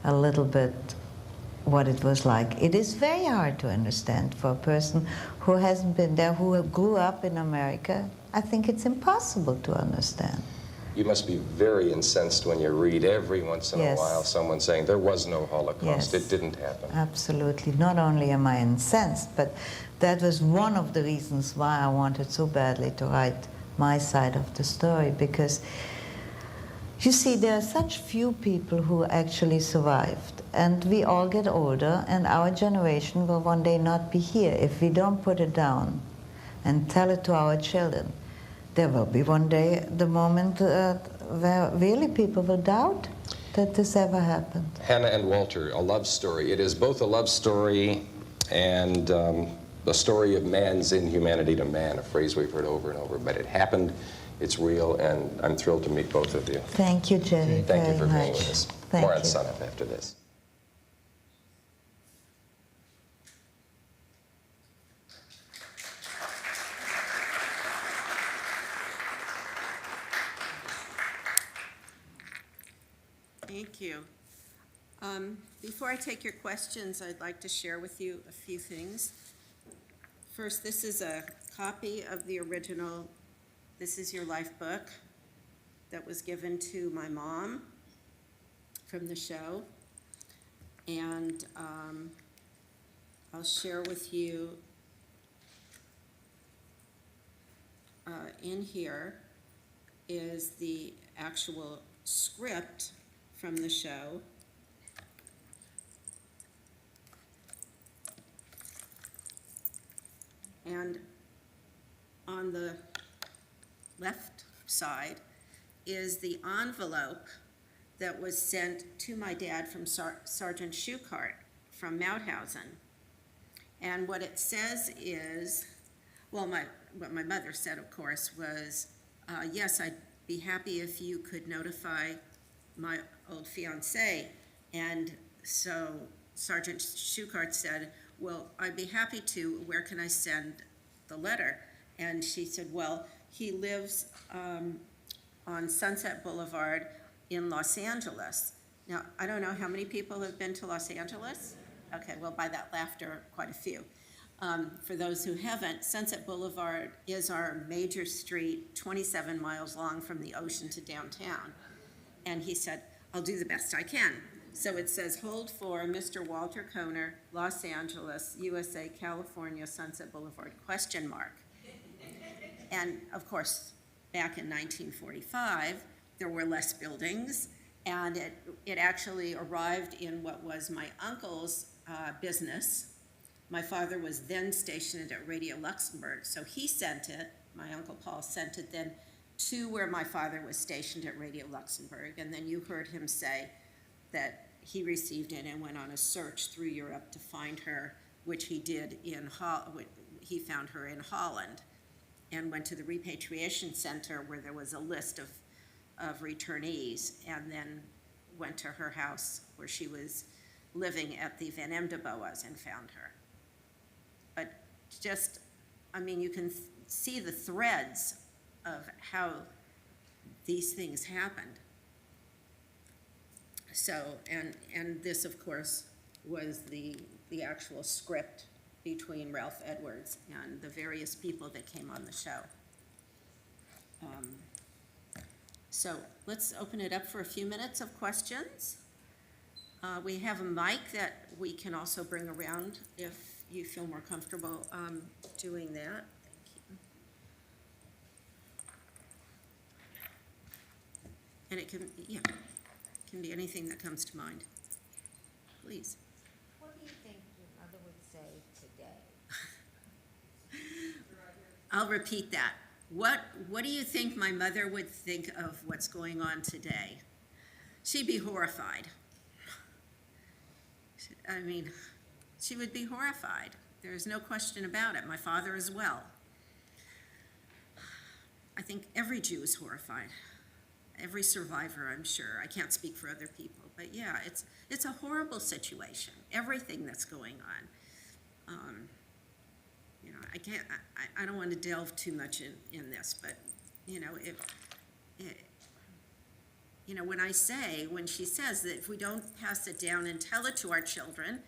a little bit what it was like. It is very hard to understand for a person who hasn't been there, who grew up in America. I think it's impossible to understand. You must be very incensed when you read every once in a while someone saying there was no Holocaust, it didn't happen. Absolutely. Not only am I incensed, but that was one of the reasons why I wanted so badly to write my side of the story, because you see, there are such few people who actually survived, and we all get older, and our generation will one day not be here. If we don't put it down and tell it to our children, there will be one day the moment where really people will doubt that this ever happened. Hanna and Walter, a love story. It is both a love story and a story of man's inhumanity to man, a phrase we've heard over and over, but it happened. It's real, and I'm thrilled to meet both of you. Thank you, Jerry. Thank you for very being much. with us. Thank More on you. Sun Up after this. Thank you. Before I take your questions, I'd like to share with you a few things. First, this is a copy of the original This Is Your Life book that was given to my mom from the show. And I'll share with you in here is the actual script from the show. And on the left side is the envelope that was sent to my dad from Sergeant Schuchart from Mauthausen. And what it says is, well, what my mother said, of course, was, yes, I'd be happy if you could notify my old fiancé. And so Sergeant Schuchart said, well, I'd be happy to. Where can I send the letter? And she said, well, he lives on Sunset Boulevard in Los Angeles. Now, I don't know how many people have been to Los Angeles. Okay, well, by that laughter, quite a few. For those who haven't, Sunset Boulevard is our major street, 27 miles long from the ocean to downtown. And he said, I'll do the best I can. So it says, hold for Mr. Walter Kohner, Los Angeles, USA, California, Sunset Boulevard, ? And of course, back in 1945, there were less buildings, and it actually arrived in what was my uncle's business. My father was then stationed at Radio Luxembourg, so he sent it, my Uncle Paul sent it then to where my father was stationed at Radio Luxembourg, and then you heard him say that he received it and went on a search through Europe to find her, which he did he found her in Holland, and went to the repatriation center where there was a list of returnees, and then went to her house where she was living at the Van Emdeboas and found her. But just, I mean, you can see the threads of how these things happened. So, and this, of course, was the actual script between Ralph Edwards and the various people that came on the show. So let's open it up for a few minutes of questions. We have a mic that we can also bring around if you feel more comfortable doing that. And it can be anything that comes to mind. Please. What do you think your mother would say today? I'll repeat that. What do you think my mother would think of what's going on today? She'd be horrified. I mean, she would be horrified. There's no question about it. My father as well. I think every Jew is horrified. every survivor, I'm sure. I can't speak for other people, but yeah, it's a horrible situation, everything that's going on. You know, I don't want to delve too much in this, but, you know, you know, when she says that if we don't pass it down and tell it to our children,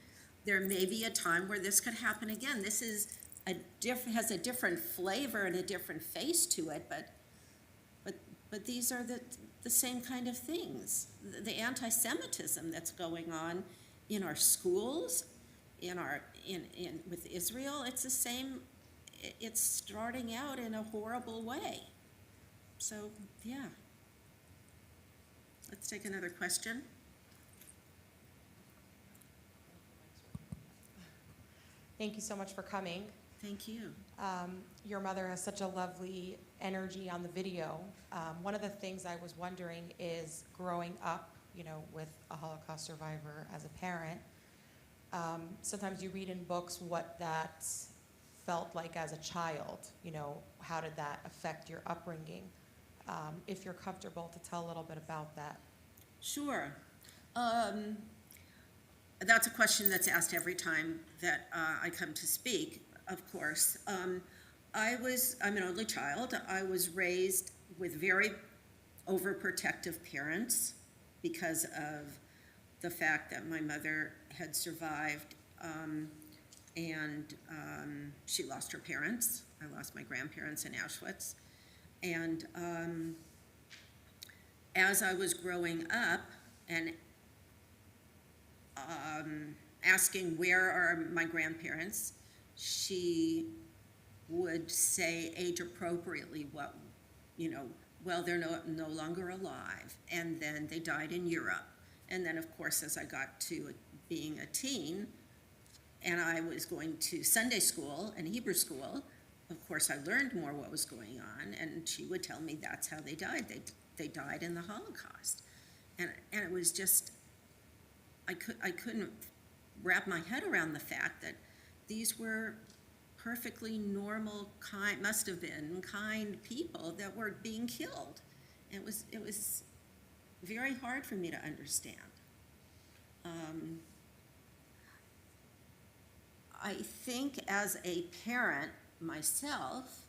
there may be a time where this could happen again. This is has a different flavor and a different face to it, but these are the same kind of things. The anti-Semitism that's going on in our schools, with Israel, it's the same. It's starting out in a horrible way. So, yeah. Let's take another question. Thank you so much for coming. Thank you. Your mother has such a lovely energy on the video. One of the things I was wondering is, growing up, you know, with a Holocaust survivor as a parent, sometimes you read in books what that felt like as a child. You know, how did that affect your upbringing? If you're comfortable to tell a little bit about that. Sure. That's a question that's asked every time that I come to speak, of course. I'm an only child. I was raised with very overprotective parents because of the fact that my mother had survived and she lost her parents. I lost my grandparents in Auschwitz. And as I was growing up and asking where are my grandparents, she would say age appropriately what, you know, well, they're no longer alive, and then they died in Europe. And then, of course, as I got to being a teen, and I was going to Sunday school and Hebrew school, of course, I learned more what was going on, and she would tell me that's how they died. They died in the Holocaust. And it was just, I couldn't wrap my head around the fact that these were perfectly normal, kind, must have been kind people that were being killed. And it was very hard for me to understand. I think as a parent myself,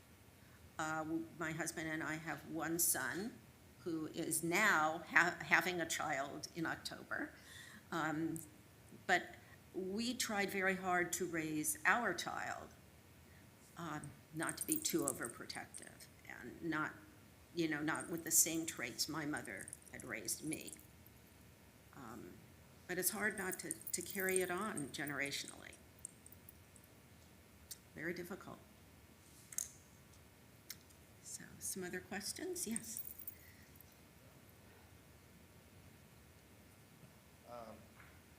my husband and I have one son who is now having a child in October. But we tried very hard to raise our child, not to be too overprotective and not with the same traits my mother had raised me. But it's hard not to carry it on generationally. Very difficult. So, some other questions? Yes.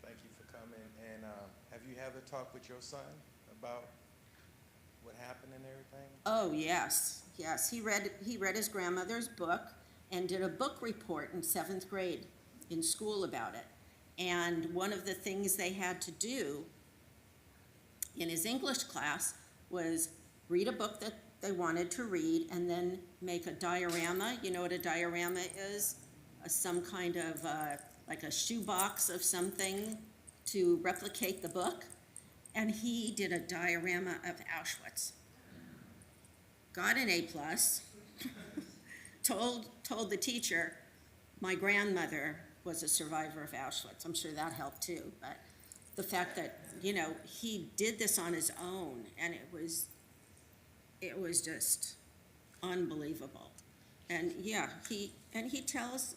Thank you for coming. And have you had a talk with your son about what happened and everything? Oh, yes. He read his grandmother's book and did a book report in 7th grade in school about it. And one of the things they had to do in his English class was read a book that they wanted to read and then make a diorama. You know what a diorama is? Some kind of like a shoebox of something to replicate the book. And he did a diorama of Auschwitz. Got an A+, told the teacher, my grandmother was a survivor of Auschwitz. I'm sure that helped too, but the fact that, you know, he did this on his own, and it was just unbelievable. And yeah, he tells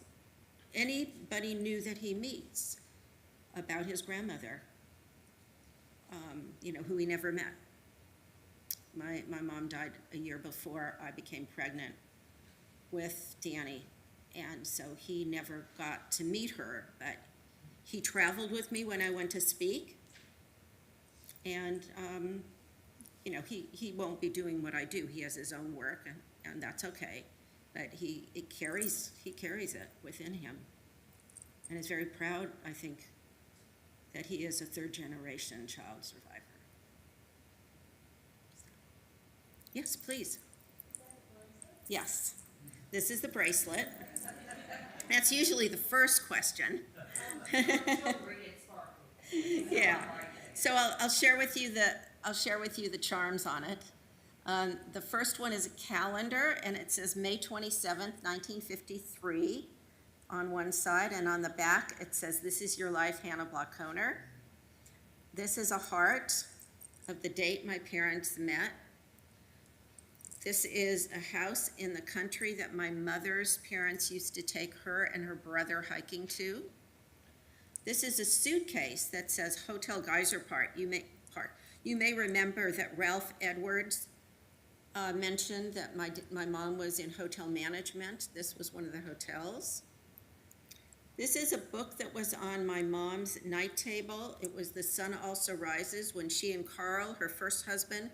anybody new that he meets about his grandmother, who he never met. My mom died a year before I became pregnant with Danny, and so he never got to meet her, but he traveled with me when I went to speak, and he won't be doing what I do. He has his own work, and that's okay, but he carries it within him, and is very proud, I think, that he is a 3rd-generation child survivor. Yes, please. Yes, this is the bracelet. That's usually the first question. Yeah. So I'll share with you the charms on it. The first one is a calendar, and it says May 27th, 1953 on one side, and on the back it says, "This is your life, Hanna Kohner." This is a heart of the date my parents met. This is a house in the country that my mother's parents used to take her and her brother hiking to. This is a suitcase that says Hotel Geyser Park. You may remember that Ralph Edwards mentioned that my mom was in hotel management. This was one of the hotels. This is a book that was on my mom's night table. It was The Sun Also Rises, when she and Carl, her first husband,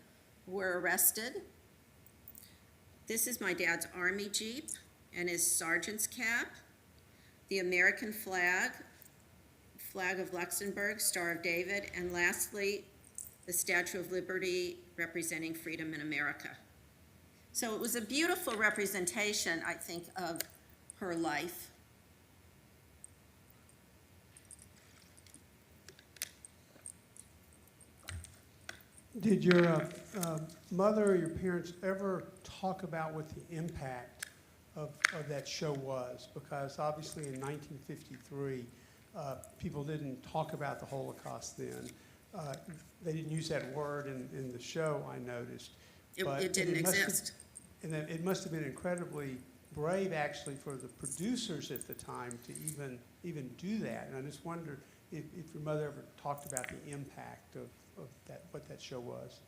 were arrested. This is my dad's Army Jeep and his sergeant's cap, the American flag, flag of Luxembourg, Star of David, and lastly, the Statue of Liberty representing freedom in America. So it was a beautiful representation, I think, of her life. Did your mother or your parents ever talk about what the impact of that show was? Because obviously in 1953, people didn't talk about the Holocaust then. They didn't use that word in the show, I noticed. It didn't exist. And it must have been incredibly brave, actually, for the producers at the time to even do that. And I just wondered if your mother ever talked about the impact of that, what that show was.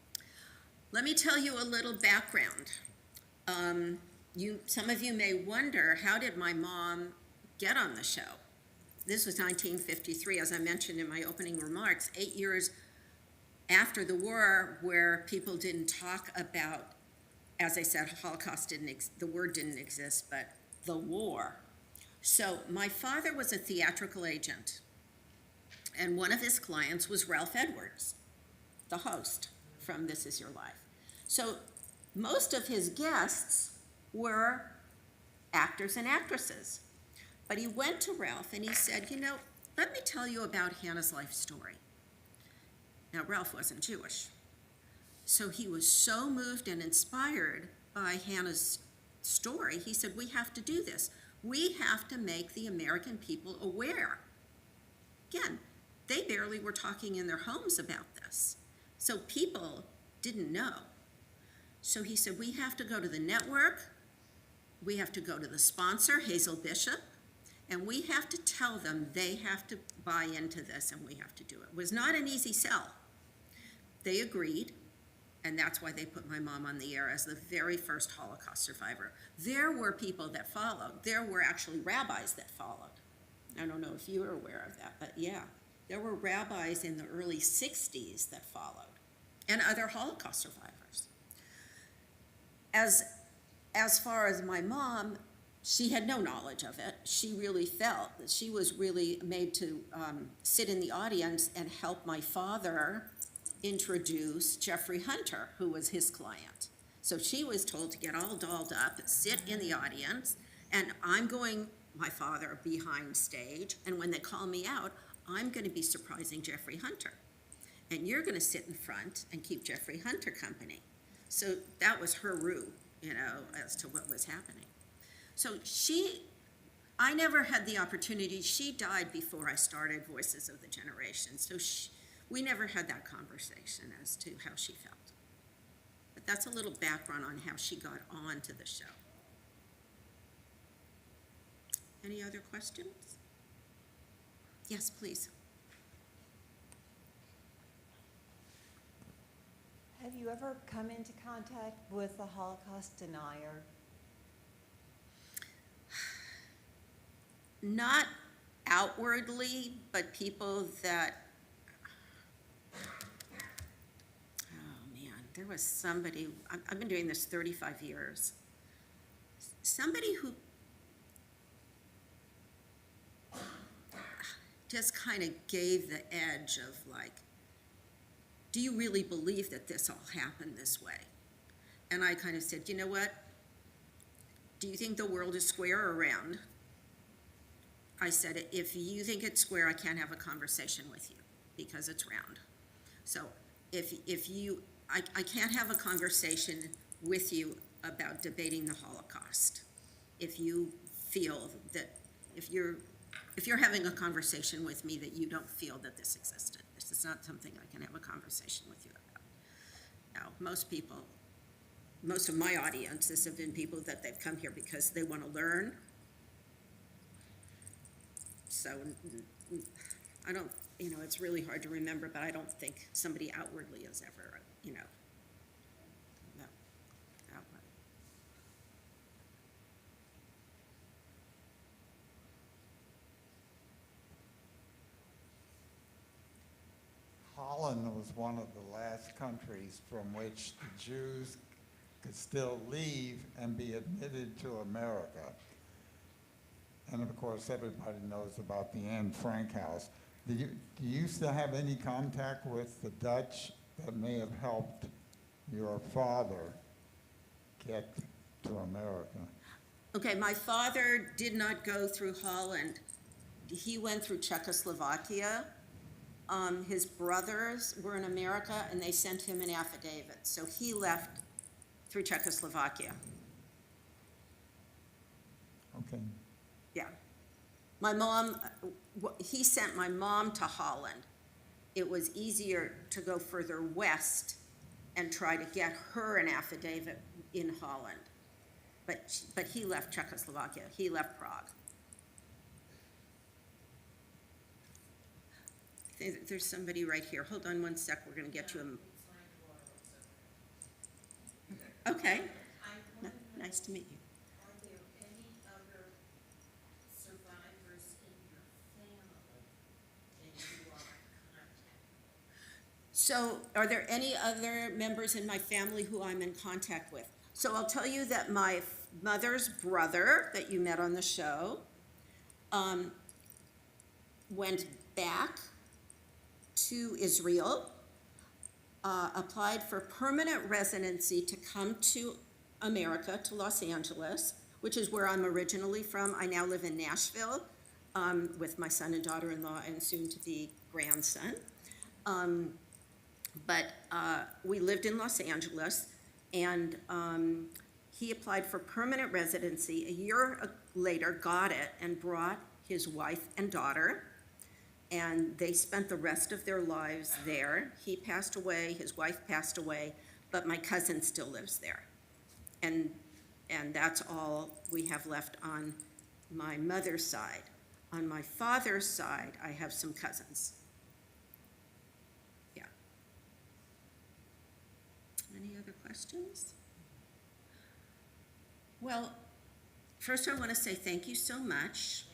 Let me tell you a little background. Some of you may wonder, how did my mom get on the show? This was 1953, as I mentioned in my opening remarks, 8 years after the war, where people didn't talk about, as I said, Holocaust the word didn't exist, but the war. So my father was a theatrical agent, and one of his clients was Ralph Edwards, the host from This Is Your Life. So most of his guests were actors and actresses. But he went to Ralph and he said, let me tell you about Hannah's life story. Now, Ralph wasn't Jewish. So he was so moved and inspired by Hannah's story, he said, we have to do this. We have to make the American people aware. Again, they barely were talking in their homes about this. So people didn't know. So he said, we have to go to the network, we have to go to the sponsor, Hazel Bishop, and we have to tell them they have to buy into this and we have to do it. It was not an easy sell. They agreed, and that's why they put my mom on the air as the very first Holocaust survivor. There were people that followed. There were actually rabbis that followed. I don't know if you were aware of that, but yeah. There were rabbis in the early 60s that followed, and other Holocaust survivors. As far as my mom, she had no knowledge of it. She really felt that she was really made to sit in the audience and help my father introduce Jeffrey Hunter, who was his client. So she was told to get all dolled up, sit in the audience, and I'm going, my father, behind stage, and when they call me out, I'm going to be surprising Jeffrey Hunter. And you're going to sit in front and keep Jeffrey Hunter company. So that was her route, as to what was happening. So I never had the opportunity. She died before I started Voices of the Generation. So we never had that conversation as to how she felt. But that's a little background on how she got on to the show. Any other questions? Yes, please. Have you ever come into contact with a Holocaust denier? Not outwardly, but people that, there was somebody, I've been doing this 35 years, somebody who just kind of gave the edge of do you really believe that this all happened this way? And I kind of said, you know what? Do you think the world is square or round? I said, if you think it's square, I can't have a conversation with you because it's round. So if you, I can't have a conversation with you about debating the Holocaust. If you feel that, if you're having a conversation with me that you don't feel that this existed, this is not something I can have a conversation with you about. Now, most of my audiences have been people that they've come here because they want to learn. So I don't, it's really hard to remember, but I don't think somebody outwardly has ever, outward. Holland was one of the last countries from which the Jews could still leave and be admitted to America. And of course, everybody knows about the Anne Frank house. Do you still have any contact with the Dutch that may have helped your father get to America? Okay, my father did not go through Holland. He went through Czechoslovakia. His brothers were in America and they sent him an affidavit. So he left through Czechoslovakia. Okay. Yeah. My mom, he sent my mom to Holland. It was easier to go further west and try to get her an affidavit in Holland. But he left Czechoslovakia. He left Prague. There's somebody right here. Hold on one sec. We're going to get you a... Okay. Nice to meet you. Are there any other survivors in your family that you are in contact with? So are there any other members in my family who I'm in contact with? So I'll tell you that my mother's brother that you met on the show went back to Israel, applied for permanent residency to come to America, to Los Angeles, which is where I'm originally from. I now live in Nashville with my son and daughter-in-law and soon-to-be grandson. But we lived in Los Angeles, and he applied for permanent residency. A year later, got it, and brought his wife and daughter, and they spent the rest of their lives there. He passed away, his wife passed away, but my cousin still lives there. And that's all we have left on my mother's side. On my father's side, I have some cousins. Yeah. Any other questions? Well, first I want to say thank you so much.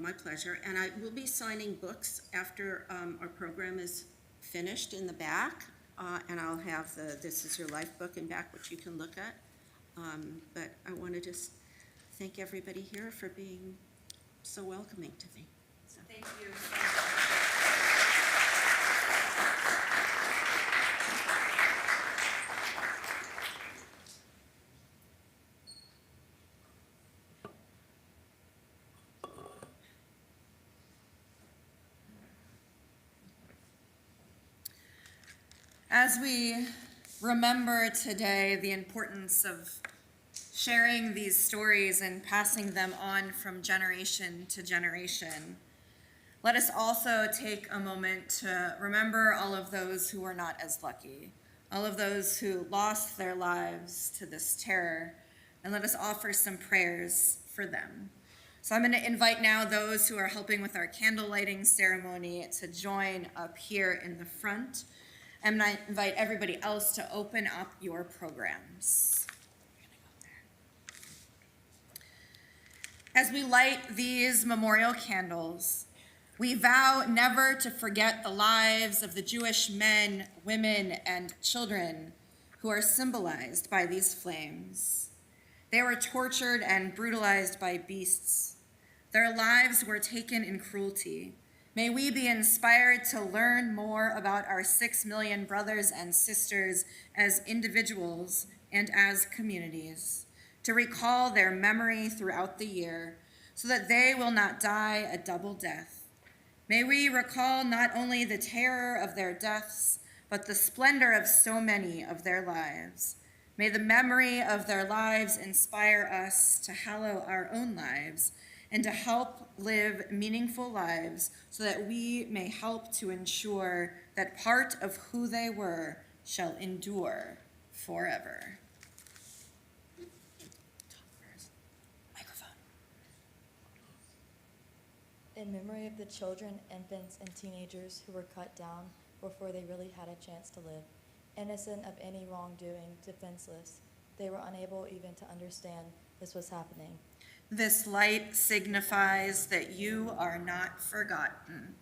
My pleasure. And I will be signing books after our program is finished in the back. And I'll have the This Is Your Life book in back, which you can look at. But I want to just thank everybody here for being so welcoming to me. So. Thank you. As we remember today the importance of sharing these stories and passing them on from generation to generation, let us also take a moment to remember all of those who were not as lucky, all of those who lost their lives to this terror, and let us offer some prayers for them. So I'm going to invite now those who are helping with our candle lighting ceremony to join up here in the front. And I invite everybody else to open up your programs. As we light these memorial candles, we vow never to forget the lives of the Jewish men, women, and children who are symbolized by these flames. They were tortured and brutalized by beasts. Their lives were taken in cruelty. May we be inspired to learn more about our 6 million brothers and sisters as individuals and as communities, to recall their memory throughout the year, so that they will not die a double death. May we recall not only the terror of their deaths, but the splendor of so many of their lives. May the memory of their lives inspire us to hallow our own lives and to help live meaningful lives so that we may help to ensure that part of who they were shall endure forever. In memory of the children, infants, and teenagers who were cut down before they really had a chance to live, innocent of any wrongdoing, defenseless, they were unable even to understand this was happening. This light signifies that you are not forgotten.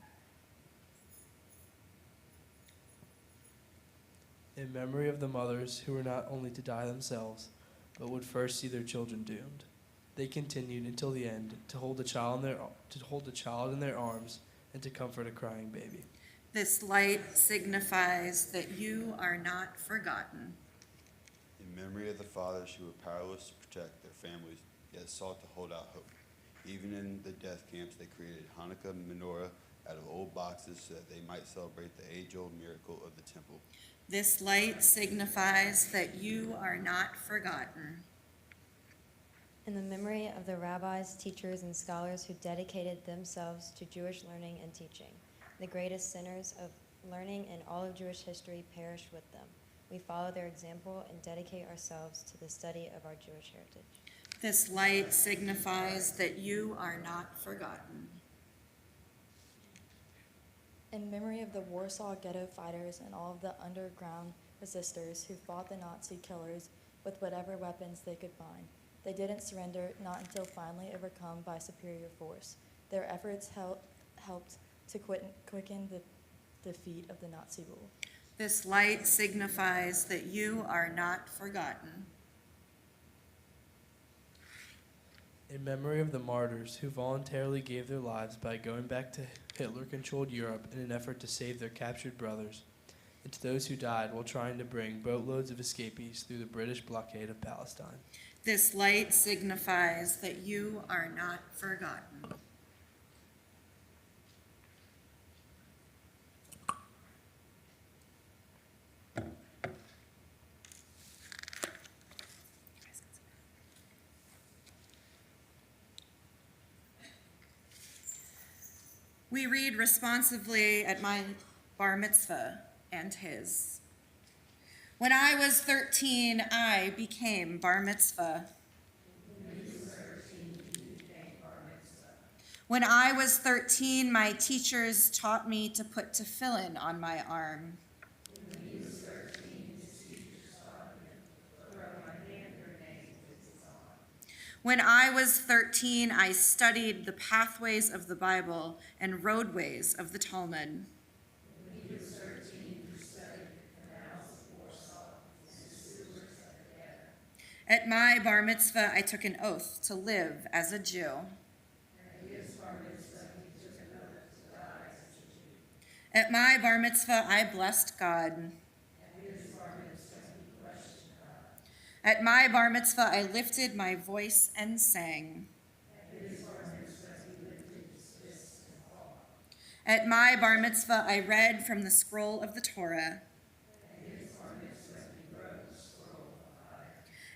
In memory of the mothers who were not only to die themselves, but would first see their children doomed. They continued until the end to hold the child in their arms and to comfort a crying baby. This light signifies that you are not forgotten. In memory of the fathers who were powerless to protect their families, yet sought to hold out hope. Even in the death camps, they created Hanukkah menorah out of old boxes so that they might celebrate the age-old miracle of the temple. This light signifies that you are not forgotten. In the memory of the rabbis, teachers, and scholars who dedicated themselves to Jewish learning and teaching. The greatest sinners of learning in all of Jewish history perished with them. We follow their example and dedicate ourselves to the study of our Jewish heritage. This light signifies that you are not forgotten. In memory of the Warsaw Ghetto fighters and all of the underground resistors who fought the Nazi killers with whatever weapons they could find. They didn't surrender, not until finally overcome by superior force. Their efforts helped to quicken the defeat of the Nazi rule. This light signifies that you are not forgotten. In memory of the martyrs who voluntarily gave their lives by going back to Hitler-controlled Europe in an effort to save their captured brothers, and to those who died while trying to bring boatloads of escapees through the British blockade of Palestine. This light signifies that you are not forgotten. We read responsively at my bar mitzvah and his. When I was 13, I became bar mitzvah. When I was 13, my teachers taught me to put tefillin on my arm. When I was 13, I studied the pathways of the Bible and roadways of the Talmud. At my bar mitzvah, I took an oath to live as a Jew. At my bar mitzvah, I blessed God. At my bar mitzvah, I lifted my voice and sang. At my bar mitzvah, I read from the scroll of the Torah.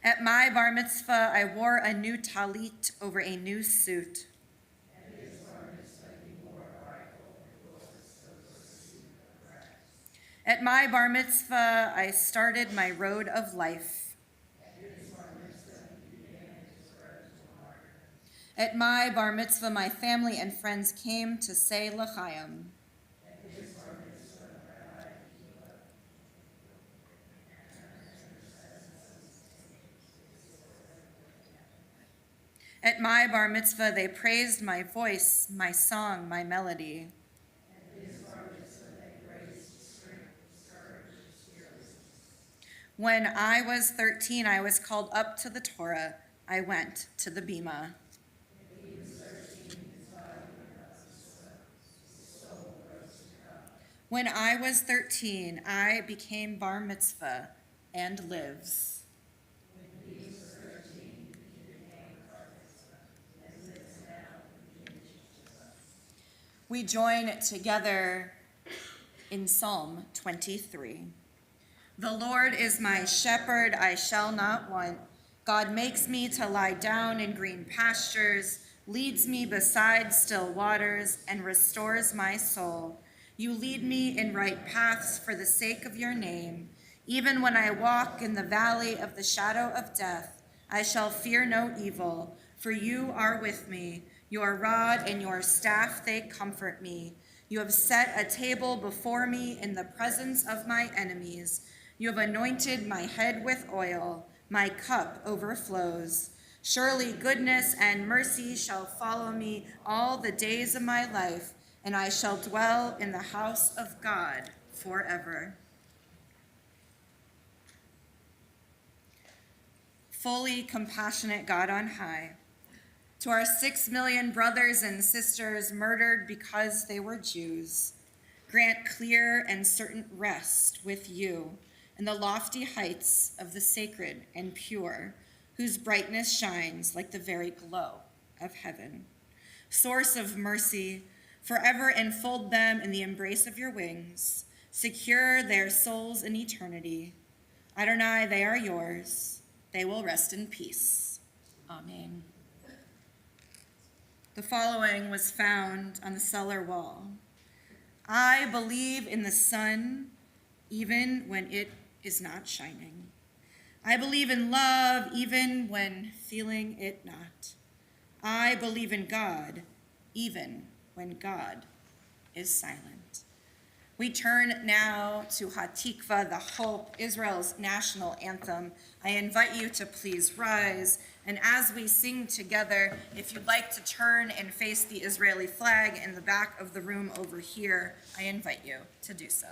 At my bar mitzvah, I wore a new talit over a new suit. At my bar mitzvah, I started my road of life. At my bar mitzvah, my family and friends came to say l'chaim. At my bar mitzvah, they praised my voice, my song, my melody. When I was 13, I was called up to the Torah. I went to the Bima. When I was 13, I became bar mitzvah and lives. we join together in Psalm 23. The Lord is my shepherd, I shall not want. God makes me to lie down in green pastures, leads me beside still waters, and restores my soul. You lead me in right paths for the sake of your name. Even when I walk in the valley of the shadow of death, I shall fear no evil, for you are with me. Your rod and your staff, they comfort me. You have set a table before me in the presence of my enemies. You have anointed my head with oil. My cup overflows. Surely goodness and mercy shall follow me all the days of my life, and I shall dwell in the house of God forever. Fully compassionate God on high, to our 6 million brothers and sisters murdered because they were Jews, grant clear and certain rest with you in the lofty heights of the sacred and pure, whose brightness shines like the very glow of heaven. Source of mercy, forever enfold them in the embrace of your wings. Secure their souls in eternity. Adonai, they are yours. They will rest in peace. Amen. The following was found on the cellar wall. I believe in the sun, even when it is not shining. I believe in love, even when feeling it not. I believe in God, even when God is silent. We turn now to Hatikva, the Hope, Israel's national anthem. I invite you to please rise. And as we sing together, if you'd like to turn and face the Israeli flag in the back of the room over here, I invite you to do so.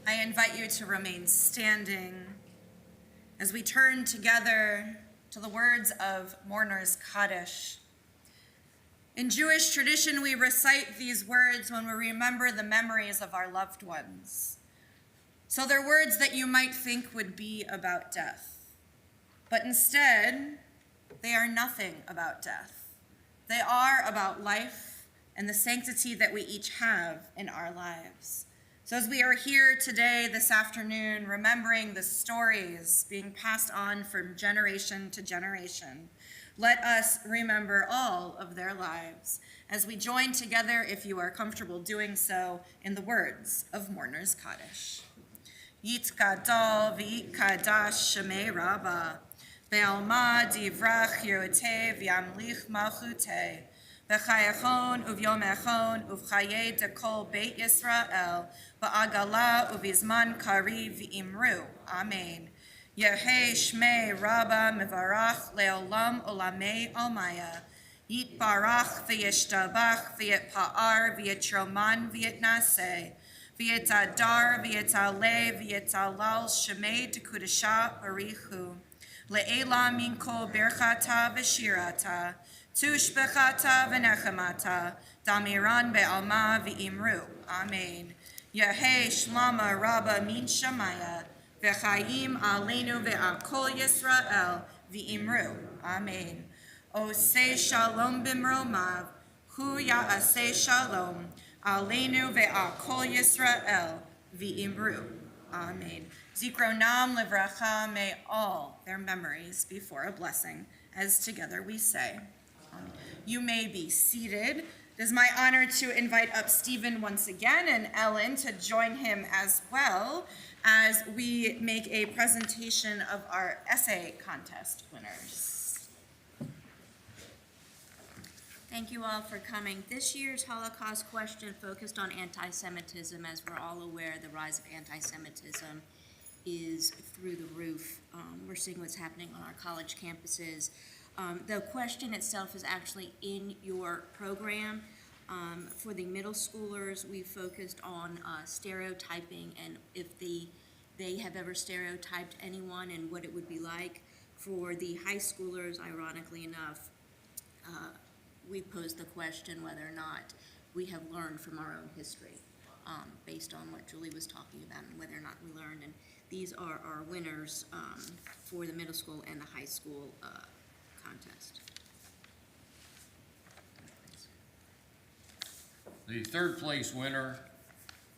I invite you to remain standing as we turn together to the words of Mourner's Kaddish. In Jewish tradition, we recite these words when we remember the memories of our loved ones. So they're words that you might think would be about death. But instead, they are nothing about death. They are about life and the sanctity that we each have in our lives. So as we are here today, this afternoon, remembering the stories being passed on from generation to generation, let us remember all of their lives as we join together, if you are comfortable doing so, in the words of Mourner's Kaddish. Yitkadal v'yitkadash shemei Rabbah, be'alma divrach yiroteh v'yamlich malchuteh, B'chayachon uvyomechon uvchaye dekol Beit Yisrael ba'agala uvizman kariv v'imru. Amen. Yehei shmei Rabbah mevarach leolam olamei almaya. Yitbarach v'yishtabach v'yitpa'ar v'yitroman v'yitnaseh. V'yitadar v'yitaleh v'yitalal shemei dekudesha barichu. Le'ela minko birchata v'shirata. Tushbechata v'nechemata, damiran be'alma v'imru. Amen. Yehei shlama Rabbah min shamaya, v'chaim aleinu ve'al kol Yisrael v'imru. Amen. Oseh shalom b'mromav, hu ya'aseh shalom, aleinu ve'al kol Yisrael v'imru. Amen. Zikronam livracha, may all their memories be for a blessing, as together we say. Amen. You may be seated. It is my honor to invite up Stephen once again and Ellen to join him as well as we make a presentation of our essay contest winners. Thank you all for coming. This year's Holocaust question focused on anti-Semitism. As we're all aware, the rise of anti-Semitism is through the roof. We're seeing what's happening on our college campuses. The question itself is actually in your program. For the middle schoolers, we focused on stereotyping and if they have ever stereotyped anyone and what it would be like. For the high schoolers, ironically enough, we posed the question whether or not we have learned from our own history, based on what Julie was talking about and whether or not we learned. And these are our winners for the middle school and the high school contest. The third place winner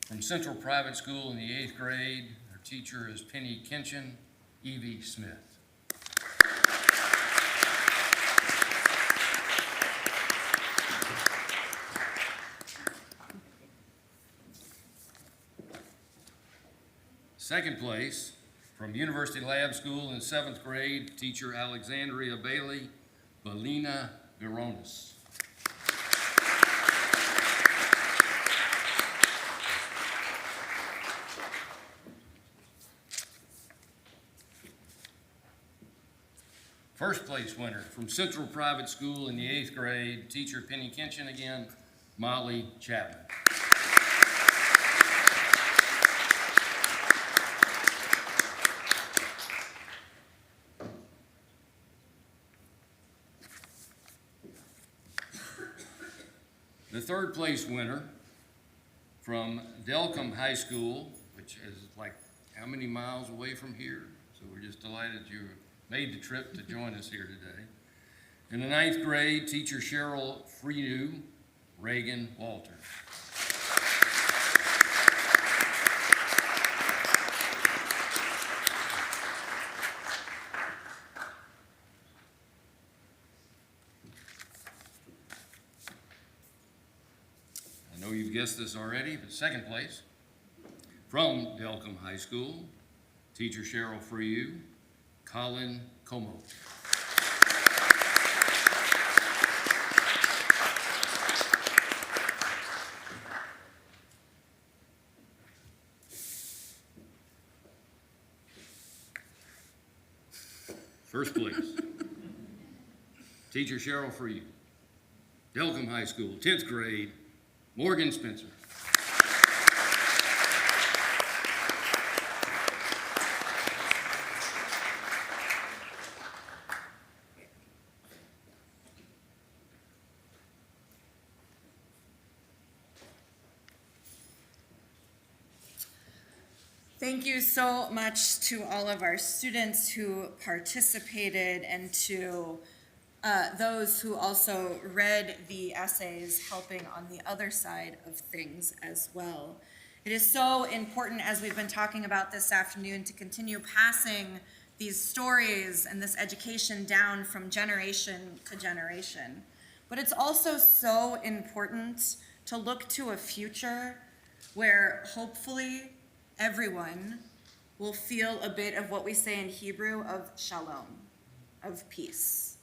from Central Private School in the 8th grade, her teacher is Penny Kinchin, Evie Smith. Second place from University Lab School in 7th grade, teacher Alexandria Bailey, Belina Veronis. First place winner from Central Private School in the 8th grade, teacher Penny Kinchin again, Molly Chapman. The third place winner from Delcombe High School, which is like how many miles away from here? So we're just delighted you made the trip to join us here today. In the 9th grade, teacher Cheryl Freenu, Reagan Walter. I know you've guessed this already, but second place from Delcombe High School, teacher Cheryl Freenu, Colin Como. First place, teacher Cheryl Freenu, Delcombe High School, 10th grade, Morgan Spencer. Thank you so much to all of our students who participated and to those who also read the essays, helping on the other side of things as well. It is so important, as we've been talking about this afternoon, to continue passing these stories and this education down from generation to generation. But it's also so important to look to a future where hopefully everyone will feel a bit of what we say in Hebrew of shalom, of peace.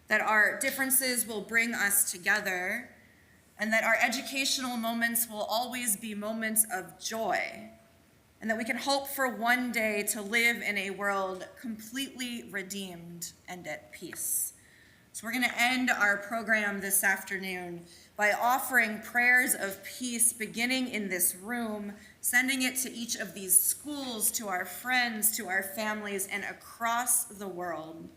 That our differences will bring us together, and that our educational moments will always be moments of joy, and that we can hope for one day to live in a world completely redeemed and at peace. So we're going to end our program this afternoon by offering prayers of peace beginning in this room, sending it to each of these schools, to our friends, to our families, and across the world.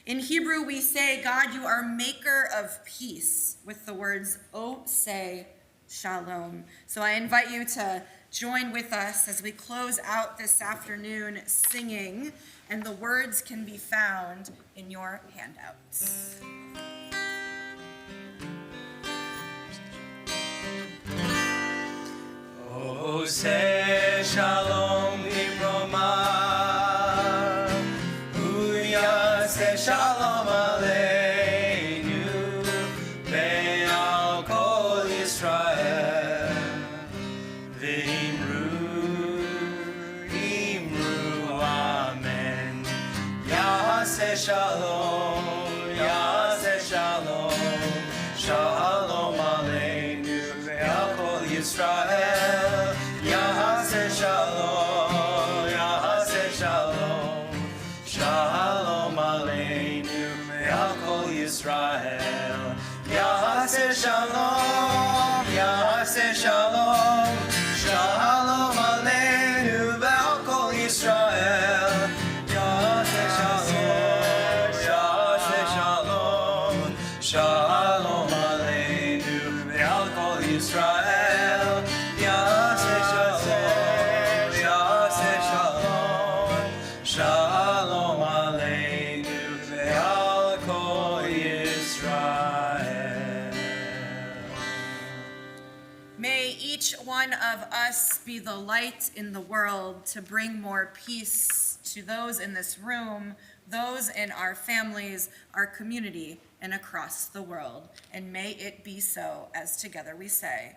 In Hebrew, we say, God, you are maker of peace, with the words, O say, shalom. So I invite you to join with us as we close out this afternoon singing, and the words can be found in your handouts. Ose shalom bimroma, uyase shalom aleinu, ve'al kol Yisrael, ve'imru amen. Yase shalom, shalom aleinu, ve'al kol Yisrael. Shalom aleinu ve'al kol Yisrael. Yaseh shalom, shalom aleinu ve'al kol Yisrael. Yaseh shalom aleinu ve'al kol Yisrael. Yaseh shalom aleinu ve'al kol Yisrael. May each one of us be the light in the world to bring more peace to those in this room, those in our families, our community, and across the world. And may it be so, as together we say,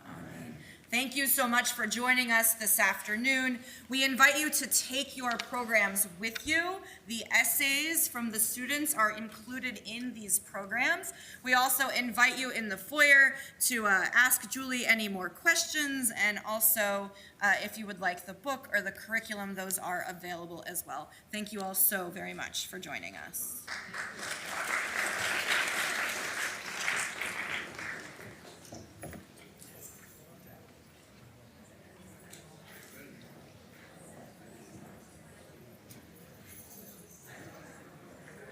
Amen. Thank you so much for joining us this afternoon. We invite you to take your programs with you. The essays from the students are included in these programs. We also invite you in the foyer to ask Julie any more questions, and also if you would like the book or the curriculum, those are available as well. Thank you all so very much for joining us.